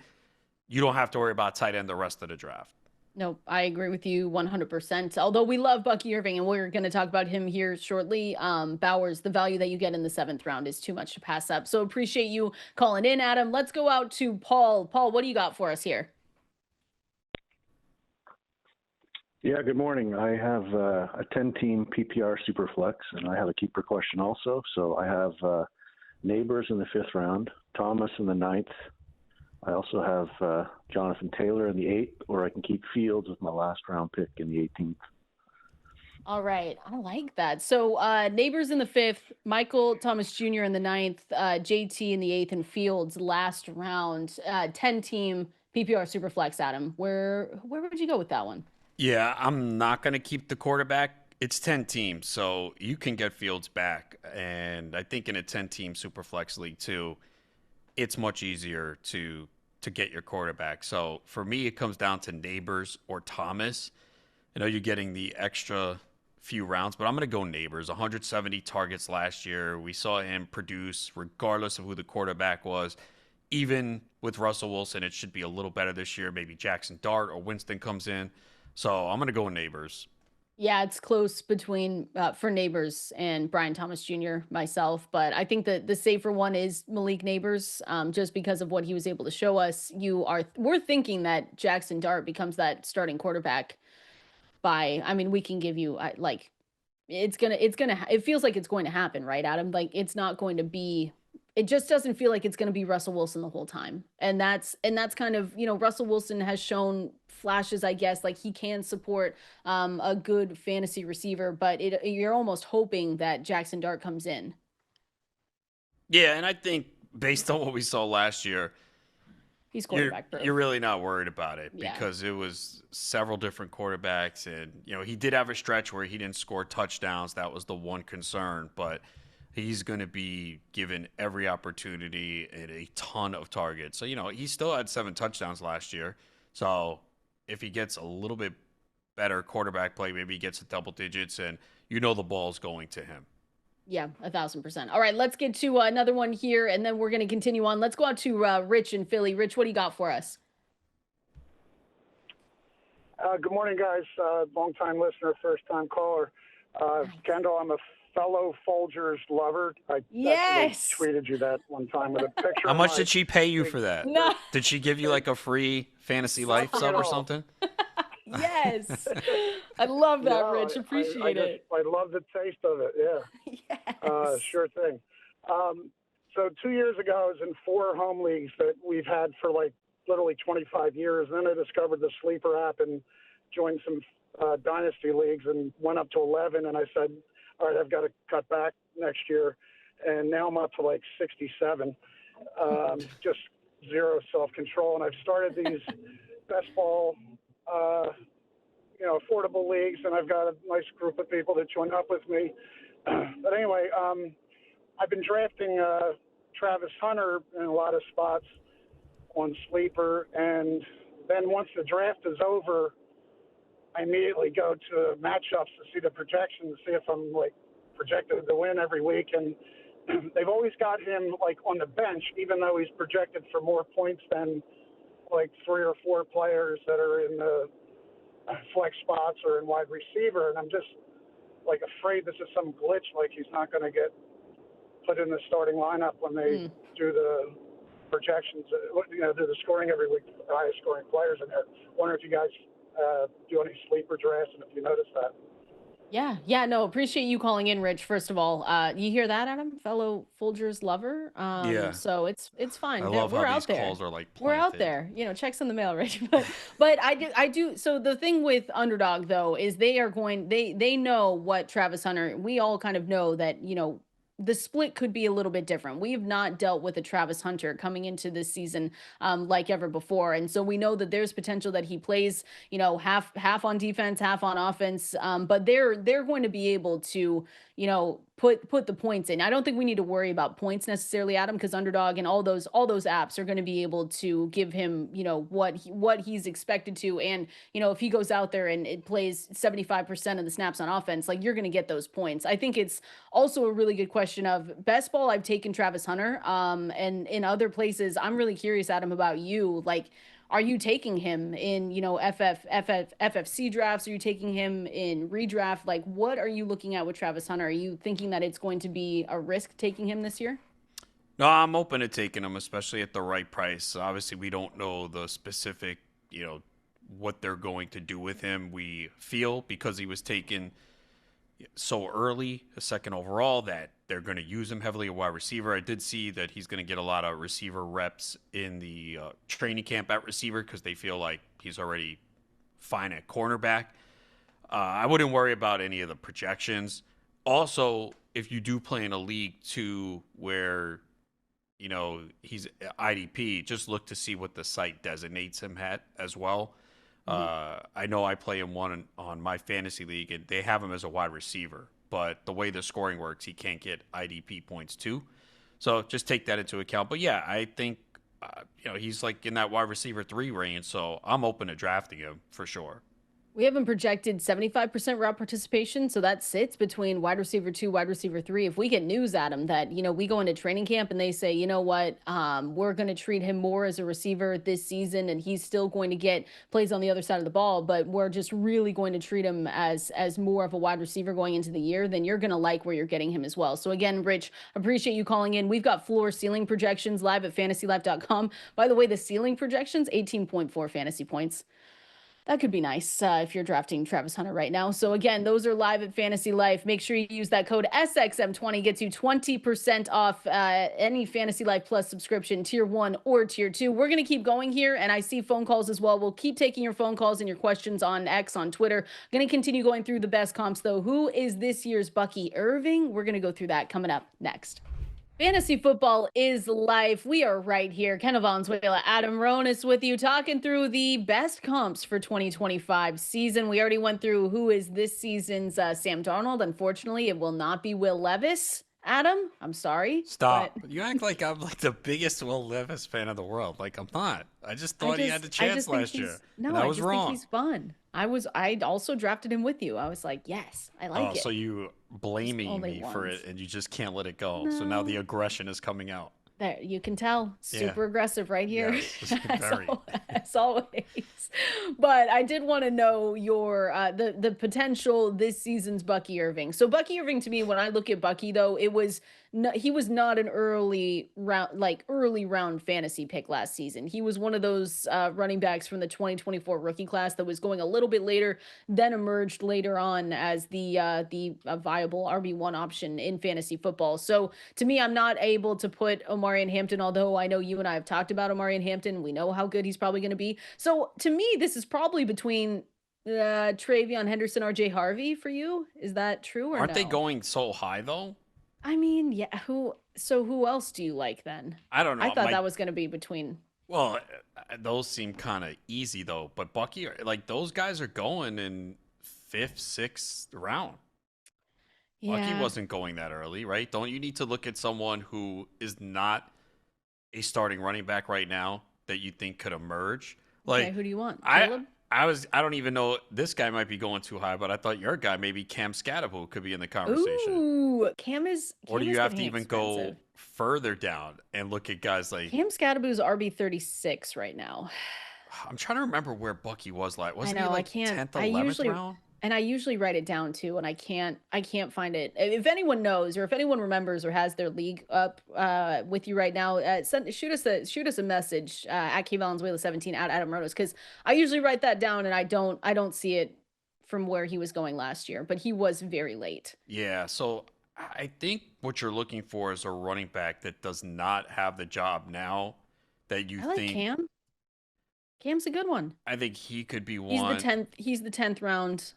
You don't have to worry about tight end the rest of the draft. No, I agree with you 100%. Although we love Bucky Irving and we're going to talk about him here shortly. Bowers, the value that you get in the seventh round is too much to pass up. So appreciate you calling in, Adam. Let's go out to Paul. Paul, what do you got for us here? Yeah, good morning. I have a 10-team PPR Superflex, and I have a keeper question also. So I have Neighbors in the fifth round, Thomas in the ninth. I also have Jonathan Taylor in the eighth, or I can keep Fields with my last round pick in the 18th. All right, I like that. So, Neighbors in the fifth, Michael Thomas Jr. in the ninth, JT in the eighth, and Fields last round. 10-team PPR Superflex. Adam, where would you go with that one? Yeah, I'm not going to keep the quarterback. It's 10 teams, so you can get Fields back. And I think in a 10-team Superflex league too, it's much easier to get your quarterback. So for me, it comes down to Neighbors or Thomas. I know you're getting the extra few rounds, but I'm going to go Neighbors. 170 targets last year. We saw him produce regardless of who the quarterback was. Even with Russell Wilson, it should be a little better this year. Maybe Jackson Dart or Winston comes in. So I'm going to go Neighbors. Yeah, it's close between for Neighbors and Brian Thomas Jr. myself, but I think that the safer one is Malik Neighbors, just because of what he was able to show us. We're thinking that Jackson Dart becomes that starting quarterback by. I mean, we can give you like it feels like it's going to happen, right, Adam? Like it's not going to be it just doesn't feel like it's going to be Russell Wilson the whole time. And that's kind of, Russell Wilson has shown flashes, I guess, like he can support a good fantasy receiver, but you're almost hoping that Jackson Dart comes in. Yeah, and I think based on what we saw last year, He's you're quarterback you're proof. really not worried about it Yeah. because it was several different quarterbacks, and he did have a stretch where he didn't score touchdowns. That was the one concern, but he's going to be given every opportunity and a ton of targets. So he still had 7 touchdowns last year. So if he gets a little bit better quarterback play, maybe he gets to double digits, and the ball's going to him. Yeah, 1,000%. All right, let's get to another one here, and then we're going to continue on. Let's go out to Rich in Philly. Rich, what do you got for us? Good morning, guys. Long-time listener, first-time caller. Kendall, I'm a fellow Folgers lover. I actually Yes. tweeted you that one time with a picture How of much my did she pay you big for that? No. Did she give you like a free fantasy life nothing at sub or all. something? Yes. I love that, No, Rich. I Appreciate just it. I love the taste of it. Yeah, Yes. sure thing. So 2 years ago, I was in 4 home leagues that we've had for like literally 25 years. Then I discovered the Sleeper app and joined some dynasty leagues and went up to 11. And I said, all right, I've got to cut back next year. And now I'm up to like 67. Just zero self-control. And I've started these best ball, affordable leagues, and I've got a nice group of people that join up with me. But anyway, I've been drafting Travis Hunter in a lot of spots on Sleeper, and then once the draft is over, I immediately go to matchups to see the projections, see if I'm like projected to win every week. And they've always got him like on the bench, even though he's projected for more points than like 3 or 4 players that are in the flex spots or in wide receiver. And I'm just like afraid this is some glitch, like he's not going to get put in the starting lineup when they do the projections, do the scoring every week, the highest scoring players in there. Wonder if you guys do any sleeper drafts and if you notice that. Yeah, yeah, no, appreciate you calling in, Rich. First of all, you hear that, Adam, fellow Folgers lover. Yeah. So it's I fine. love We're how out these there. calls are like We're out planted. there. Checks in the mail, Rich. But I do. So the thing with Underdog though is they know what Travis Hunter. We all kind of know that the split could be a little bit different. We have not dealt with a Travis Hunter coming into this season like ever before, and so we know that there's potential that he plays half on defense, half on offense. But they're going to be able to put the points in. I don't think we need to worry about points necessarily, Adam, because Underdog and all those apps are going to be able to give him what he's expected to. And if he goes out there and it plays 75% of the snaps on offense, like you're going to get those points. I think it's also a really good question of best ball. I've taken Travis Hunter. And in other places, I'm really curious, Adam, about you. Like, are you taking him in, FFC drafts? Are you taking him in redraft? Like, what are you looking at with Travis Hunter? Are you thinking that it's going to be a risk taking him this year? No, I'm open to taking him, especially at the right price. Obviously, we don't know the specific, what they're going to do with him. We feel because he was taken so early, a second overall, that they're going to use him heavily at wide receiver. I did see that he's going to get a lot of receiver reps in the training camp at receiver because they feel like he's already fine at cornerback. I wouldn't worry about any of the projections. Also, if you do play in a league too where he's IDP, just look to see what the site designates him at as well. I know I play in one on my fantasy league, and they have him as a wide receiver. But the way the scoring works, he can't get IDP points too. So just take that into account. But yeah, I think he's like in that wide receiver 3 range, so I'm open to drafting him for sure. We have him projected 75% route participation, so that sits between wide receiver 2, wide receiver 3. If we get news at him that, we go into training camp and they say, you know what, we're going to treat him more as a receiver this season, and he's still going to get plays on the other side of the ball, but we're just really going to treat him as more of a wide receiver going into the year, then you're going to like where you're getting him as well. So again, Rich, appreciate you calling in. We've got floor ceiling projections live at fantasylife.com. By the way, the ceiling projections, 18.4 fantasy points. That could be nice if you're drafting Travis Hunter right now. So again, those are live at Fantasy Life. Make sure you use that code SXM20. Gets you 20% off any Fantasy Life Plus subscription, tier 1 or tier 2. We're going to keep going here, and I see phone calls as well. We'll keep taking your phone calls and your questions on X, on Twitter. Going to continue going through the best comps, though. Who is this year's Bucky Irving? We're going to go through that coming up next. Fantasy football is life. We are right here. Ken Valenzuela, Adam Ronis with you, talking through the best comps for 2025 season. We already went through who is this season's Sam Darnold. Unfortunately, it will not be Will Levis. Adam, I'm sorry. Stop. You act like I'm like the biggest Will Levis fan of the world. Like I'm not. I just thought he had the chance last year. No, and I was wrong. Think he's fun. I also drafted him with you. I was like, yes, I like it. So you blaming me for it and you just can't let it go. No. So now the aggression is coming out. There, you can tell. Super aggressive right here. Yes, as always. But I did want to know your the potential this season's Bucky Irving. So Bucky Irving, to me, when I look at Bucky, though, he was not an early round fantasy pick last season. He was one of those running backs from the 2024 rookie class that was going a little bit later, then emerged later on as the viable RB1 option in fantasy football. So to me, I'm not able to put Omarion Hampton, although I know you and I have talked about Omarion Hampton. We know how good he's probably going to be. So to me, this is probably between Travion Henderson, RJ Harvey for you. Is that true or Aren't they going so high though? I mean, yeah. Who else do you like then? I don't know. I thought that was going to be between. Well, those seem kind of easy though. But Bucky, like those guys are going in 5th, 6th round. Yeah. Bucky wasn't going that early, right? Don't you need to look at someone who is not a starting running back right now that you think could emerge? Like, okay, who do you want? Caleb? I don't even know. This guy might be going too high, but I thought your guy, maybe Cam Scadaboo, could be in the conversation. Ooh, Cam or do you have to even go further down and look at guys like Cam Scadaboo's RB 36 right now? I'm trying to remember where Bucky was like. Wasn't I know, he like 10th, 11th round? And I usually write it down too, and I can't find it. If anyone knows, or if anyone remembers, or has their league up with you right now, shoot us a message at KValenzuela17 at Adam Rotos, because I usually write that down, and I don't see it from where he was going last year, but he was very late. Yeah, so I think what you're looking for is a running back that does not have the job now that you think. Cam. Cam's a good one. I think he could be one. He's the 10th round.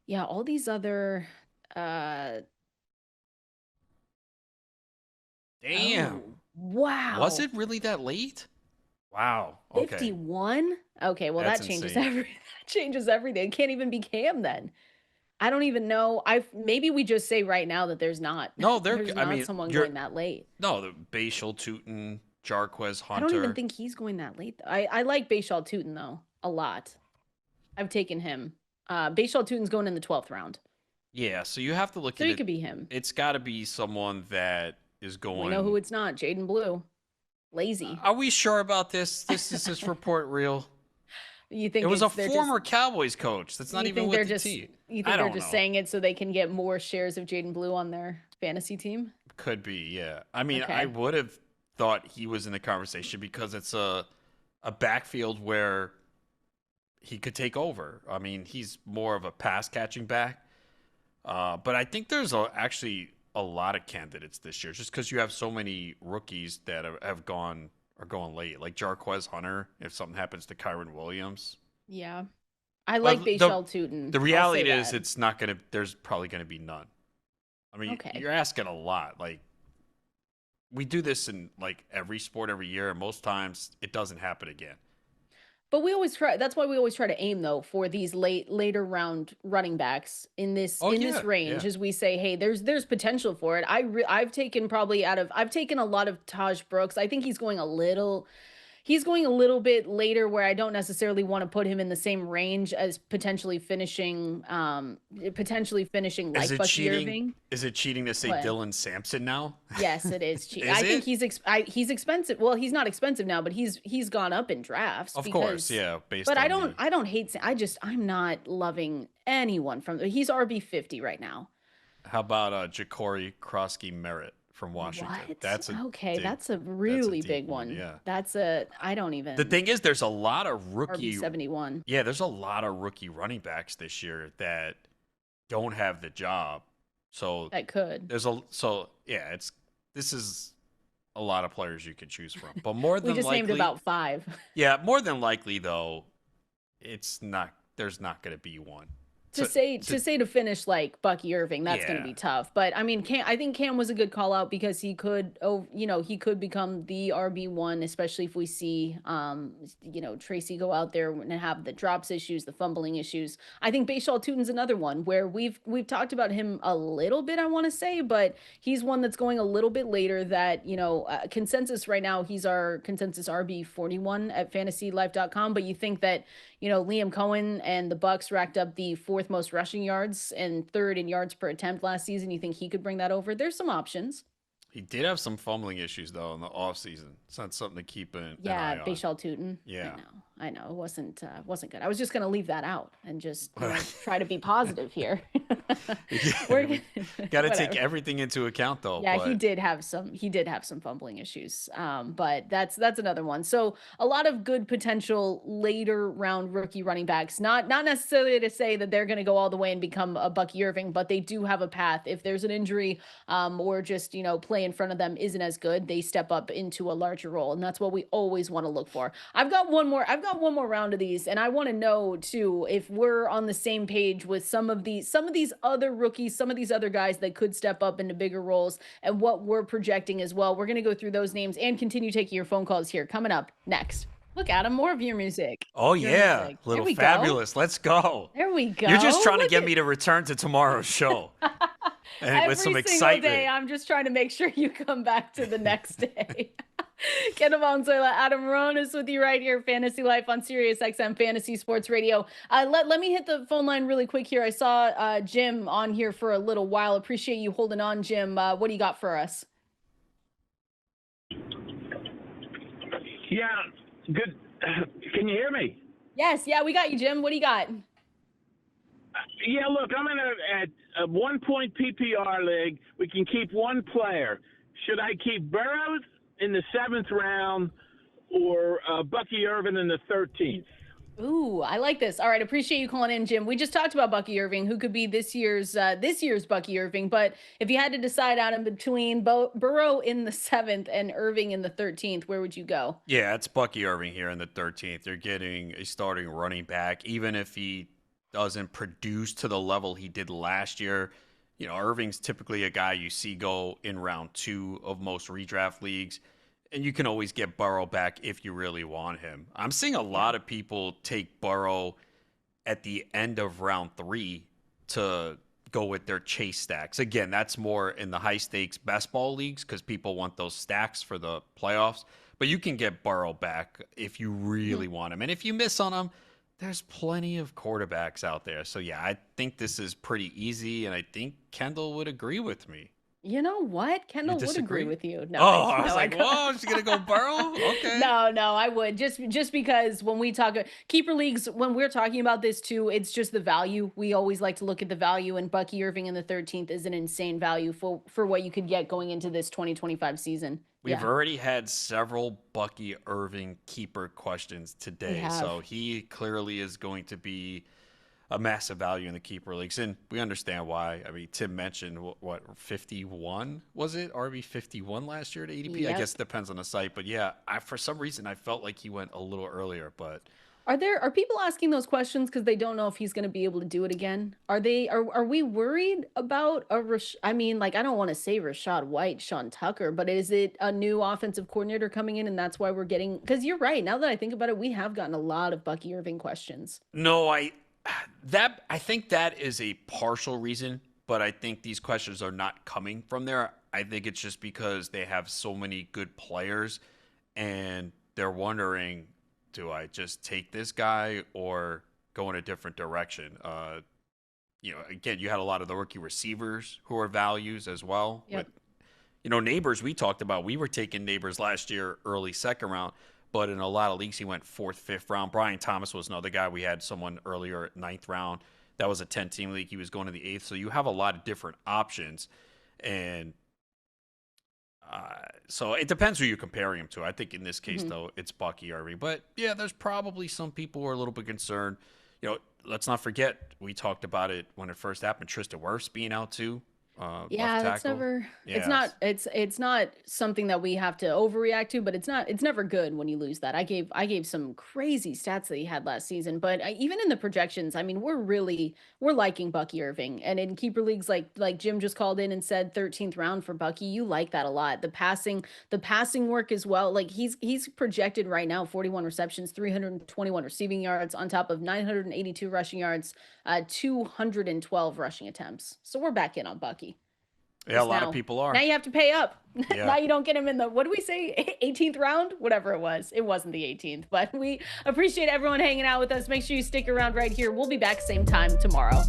Yeah, all these other Damn. Oh, wow. Was it really that late? Wow. Okay. 51? Okay, well that changes everything. It can't even be Cam then. I don't even know. Maybe we just say right now that there's not. No, there's not someone going that late. No, the Bashal Tootin, Jarquez Hunter. I don't even think he's going that late. I like Bashal Tootin though a lot. I've taken him. Bashal Tootin's going in the 12th round. Yeah, so you have to look at it. So it could be him. It's got to be someone that is going. We know who it's not. Jaden Blue. Lazy. Are we sure about this? Is this report real? You think it was a former Cowboys coach? That's not even with the team. You think they're just saying it so they can get more shares of Jaden Blue on their fantasy team? Could be, yeah. I mean, okay. I would have thought he was in the conversation because it's a a backfield where he could take over. I mean, he's more of a pass catching back. But I think there's actually a lot of candidates this year just because you have so many rookies that are going late, like Jarquez Hunter. If something happens to Kyron Williams, Yeah. I like but the Bashal Tootin. the I'll say reality is that. it's not gonna. There's probably gonna be none. I mean, Okay. you're asking a lot. Like we do this in like every sport every year, and most times it doesn't happen again. But we always try that's why we always try to aim though for these later round running backs Oh in this yeah, range yeah. as we say, hey, there's potential for it. I've taken a lot of Taj Brooks. I think he's going a little bit later where I don't necessarily want to put him in the same range as potentially finishing Is like it Bucky cheating? Irving. Is it cheating to say What? Dylan Sampson now? Yes, it is cheap. Is I think it? he's expensive. Well, he's not expensive now, but he's gone up in drafts Of course, because yeah. Based but on the I don't hate I'm not loving anyone from he's RB50 right now. How about Ja'Cory Krosky Merritt from Washington? What? Okay, That's a really deep big one. one. Yeah. I don't The even thing is, there's a lot of rookie. RB71. Yeah, there's a lot of rookie running backs this year that don't have the job. So That could. this is a lot of players you could choose from. But more We than just named likely, about 5. yeah, more than likely though, it's not. There's not going to be one. To finish like Bucky Irving, that's going to Yeah. be tough. But I mean, I think Cam was a good call out because he could become the RB1, especially if we see, Tracy go out there and have the drops issues, the fumbling issues. I think Bashal Tutin's another one where we've talked about him a little bit, I want to say, but he's one that's going a little bit later. That consensus right now, he's our consensus RB41 at FantasyLife.com. But you think that Liam Cohen and the Bucks racked up the fourth most rushing yards and third in yards per attempt last season. You think he could bring that over? There's some options. He did have some fumbling issues though in the offseason. It's not something to keep an eye on. Bashal Tutin. Yeah. I know. It wasn't good. I was just gonna leave that out and just try to be positive here. We're Got to take whatever. everything into account though. Yeah, but he did have some fumbling issues. But that's another one. So a lot of good potential later round rookie running backs. Not necessarily to say that they're going to go all the way and become a Bucky Irving, but they do have a path. If there's an injury, or just play in front of them isn't as good, they step up into a larger role, and that's what we always want to look for. I've got one more round of these, and I want to know too if we're on the same page with some of these other rookies, some of these other guys that could step up into bigger roles, and what we're projecting as well. We're going to go through those names and continue taking your phone calls here coming up next. Look, Adam, more of your music. Oh Your yeah, music. little There we go. fabulous. Let's go. There we go. You're just trying to Look get at- me to return to tomorrow's show. And Every with some single excitement. day, I'm just trying to make sure you come back to the next day. Ken Avanzola, Adam Ronis with you right here, Fantasy Life on Sirius XM Fantasy Sports Radio. Let me hit the phone line really quick here. I saw Jim on here for a little while. Appreciate you holding on, Jim. What do you got for us? Yeah, good. Can you hear me? Yes, yeah, we got you, Jim. What do you got? Yeah, look, I'm in a 1 point PPR league. We can keep one player. Should I keep Burrows in the 7th round or Bucky Irving in the 13th? Ooh, I like this. All right, appreciate you calling in, Jim. We just talked about Bucky Irving, who could be this year's Bucky Irving. But if you had to decide out in between Burrow in the 7th and Irving in the 13th, where would you go? Yeah, it's Bucky Irving here in the 13th. You're getting a starting running back, even if he doesn't produce to the level he did last year. Irving's typically a guy you see go in round 2 of most redraft leagues. And you can always get Burrow back if you really want him. I'm seeing a lot of people take Burrow at the end of round 3 to go with their chase stacks. Again, that's more in the high stakes best ball leagues because people want those stacks for the playoffs. But you can get Burrow back if you really want him. And if you miss on him, there's plenty of quarterbacks out there. So yeah, I think this is pretty easy, and I think Kendall would agree with me. You know what? You Kendall would agree disagree? with you. No, Oh, I was no, like, whoa, she's gonna go Burrow? Okay. no, no, I would just because when we talk keeper leagues, when we're talking about this too, it's just the value. We always like to look at the value, and Bucky Irving in the 13th is an insane value for what you could get going into this 2025 season. We've Yeah, already had several Bucky Irving keeper questions we today, have. so he clearly is going to be a massive value in the keeper leagues, and we understand why. I mean, Tim mentioned what 51 was it? RB 51 last year at ADP. I guess Yep. it depends on the site, but yeah, for some reason I felt like he went a little earlier, but Are people asking those questions because they don't know if he's going to be able to do it again? Are we worried about I mean, like I don't want to say Rashad White, Sean Tucker, but is it a new offensive coordinator coming in and that's why we're getting? Because you're right. Now that I think about it, we have gotten a lot of Bucky Irving questions. no, I think that is a partial reason, but I think these questions are not coming from there. I think it's just because they have so many good players and they're wondering, do I just take this guy or go in a different direction? Again, you had a lot of the rookie receivers who are values as well. With Yep. Neighbors we talked about, we were taking Neighbors last year, early second round, but in a lot of leagues he went fourth, fifth round. Brian Thomas was another guy. We had someone earlier at ninth round. That was a 10-team league. He was going to the eighth. So you have a lot of different options, and so it depends who you're comparing him to. I think in this case, Mhm. though, it's Bucky Irving. But yeah, there's probably some people who are a little bit concerned. Let's not forget we talked about it when it first happened. Tristan Wirfs being out too, left Yeah, that's tackle. never Yes. it's not something that we have to overreact to, but it's never good when you lose that. I gave some crazy stats that he had last season, but even in the projections, I mean, we're liking Bucky Irving. And in keeper leagues like Jim just called in and said 13th round for Bucky, you like that a lot. The passing work as well. Like he's projected right now 41 receptions, 321 receiving yards on top of 982 rushing yards, 212 rushing attempts. So we're back in on Bucky. Yeah, a Just lot of now. people Now are. you have to pay up. Yeah. Now you don't get him in the what do we say 18th round? Whatever it was. It wasn't the 18th, but we appreciate everyone hanging out with us. Make sure you stick around right here. We'll be back same time tomorrow.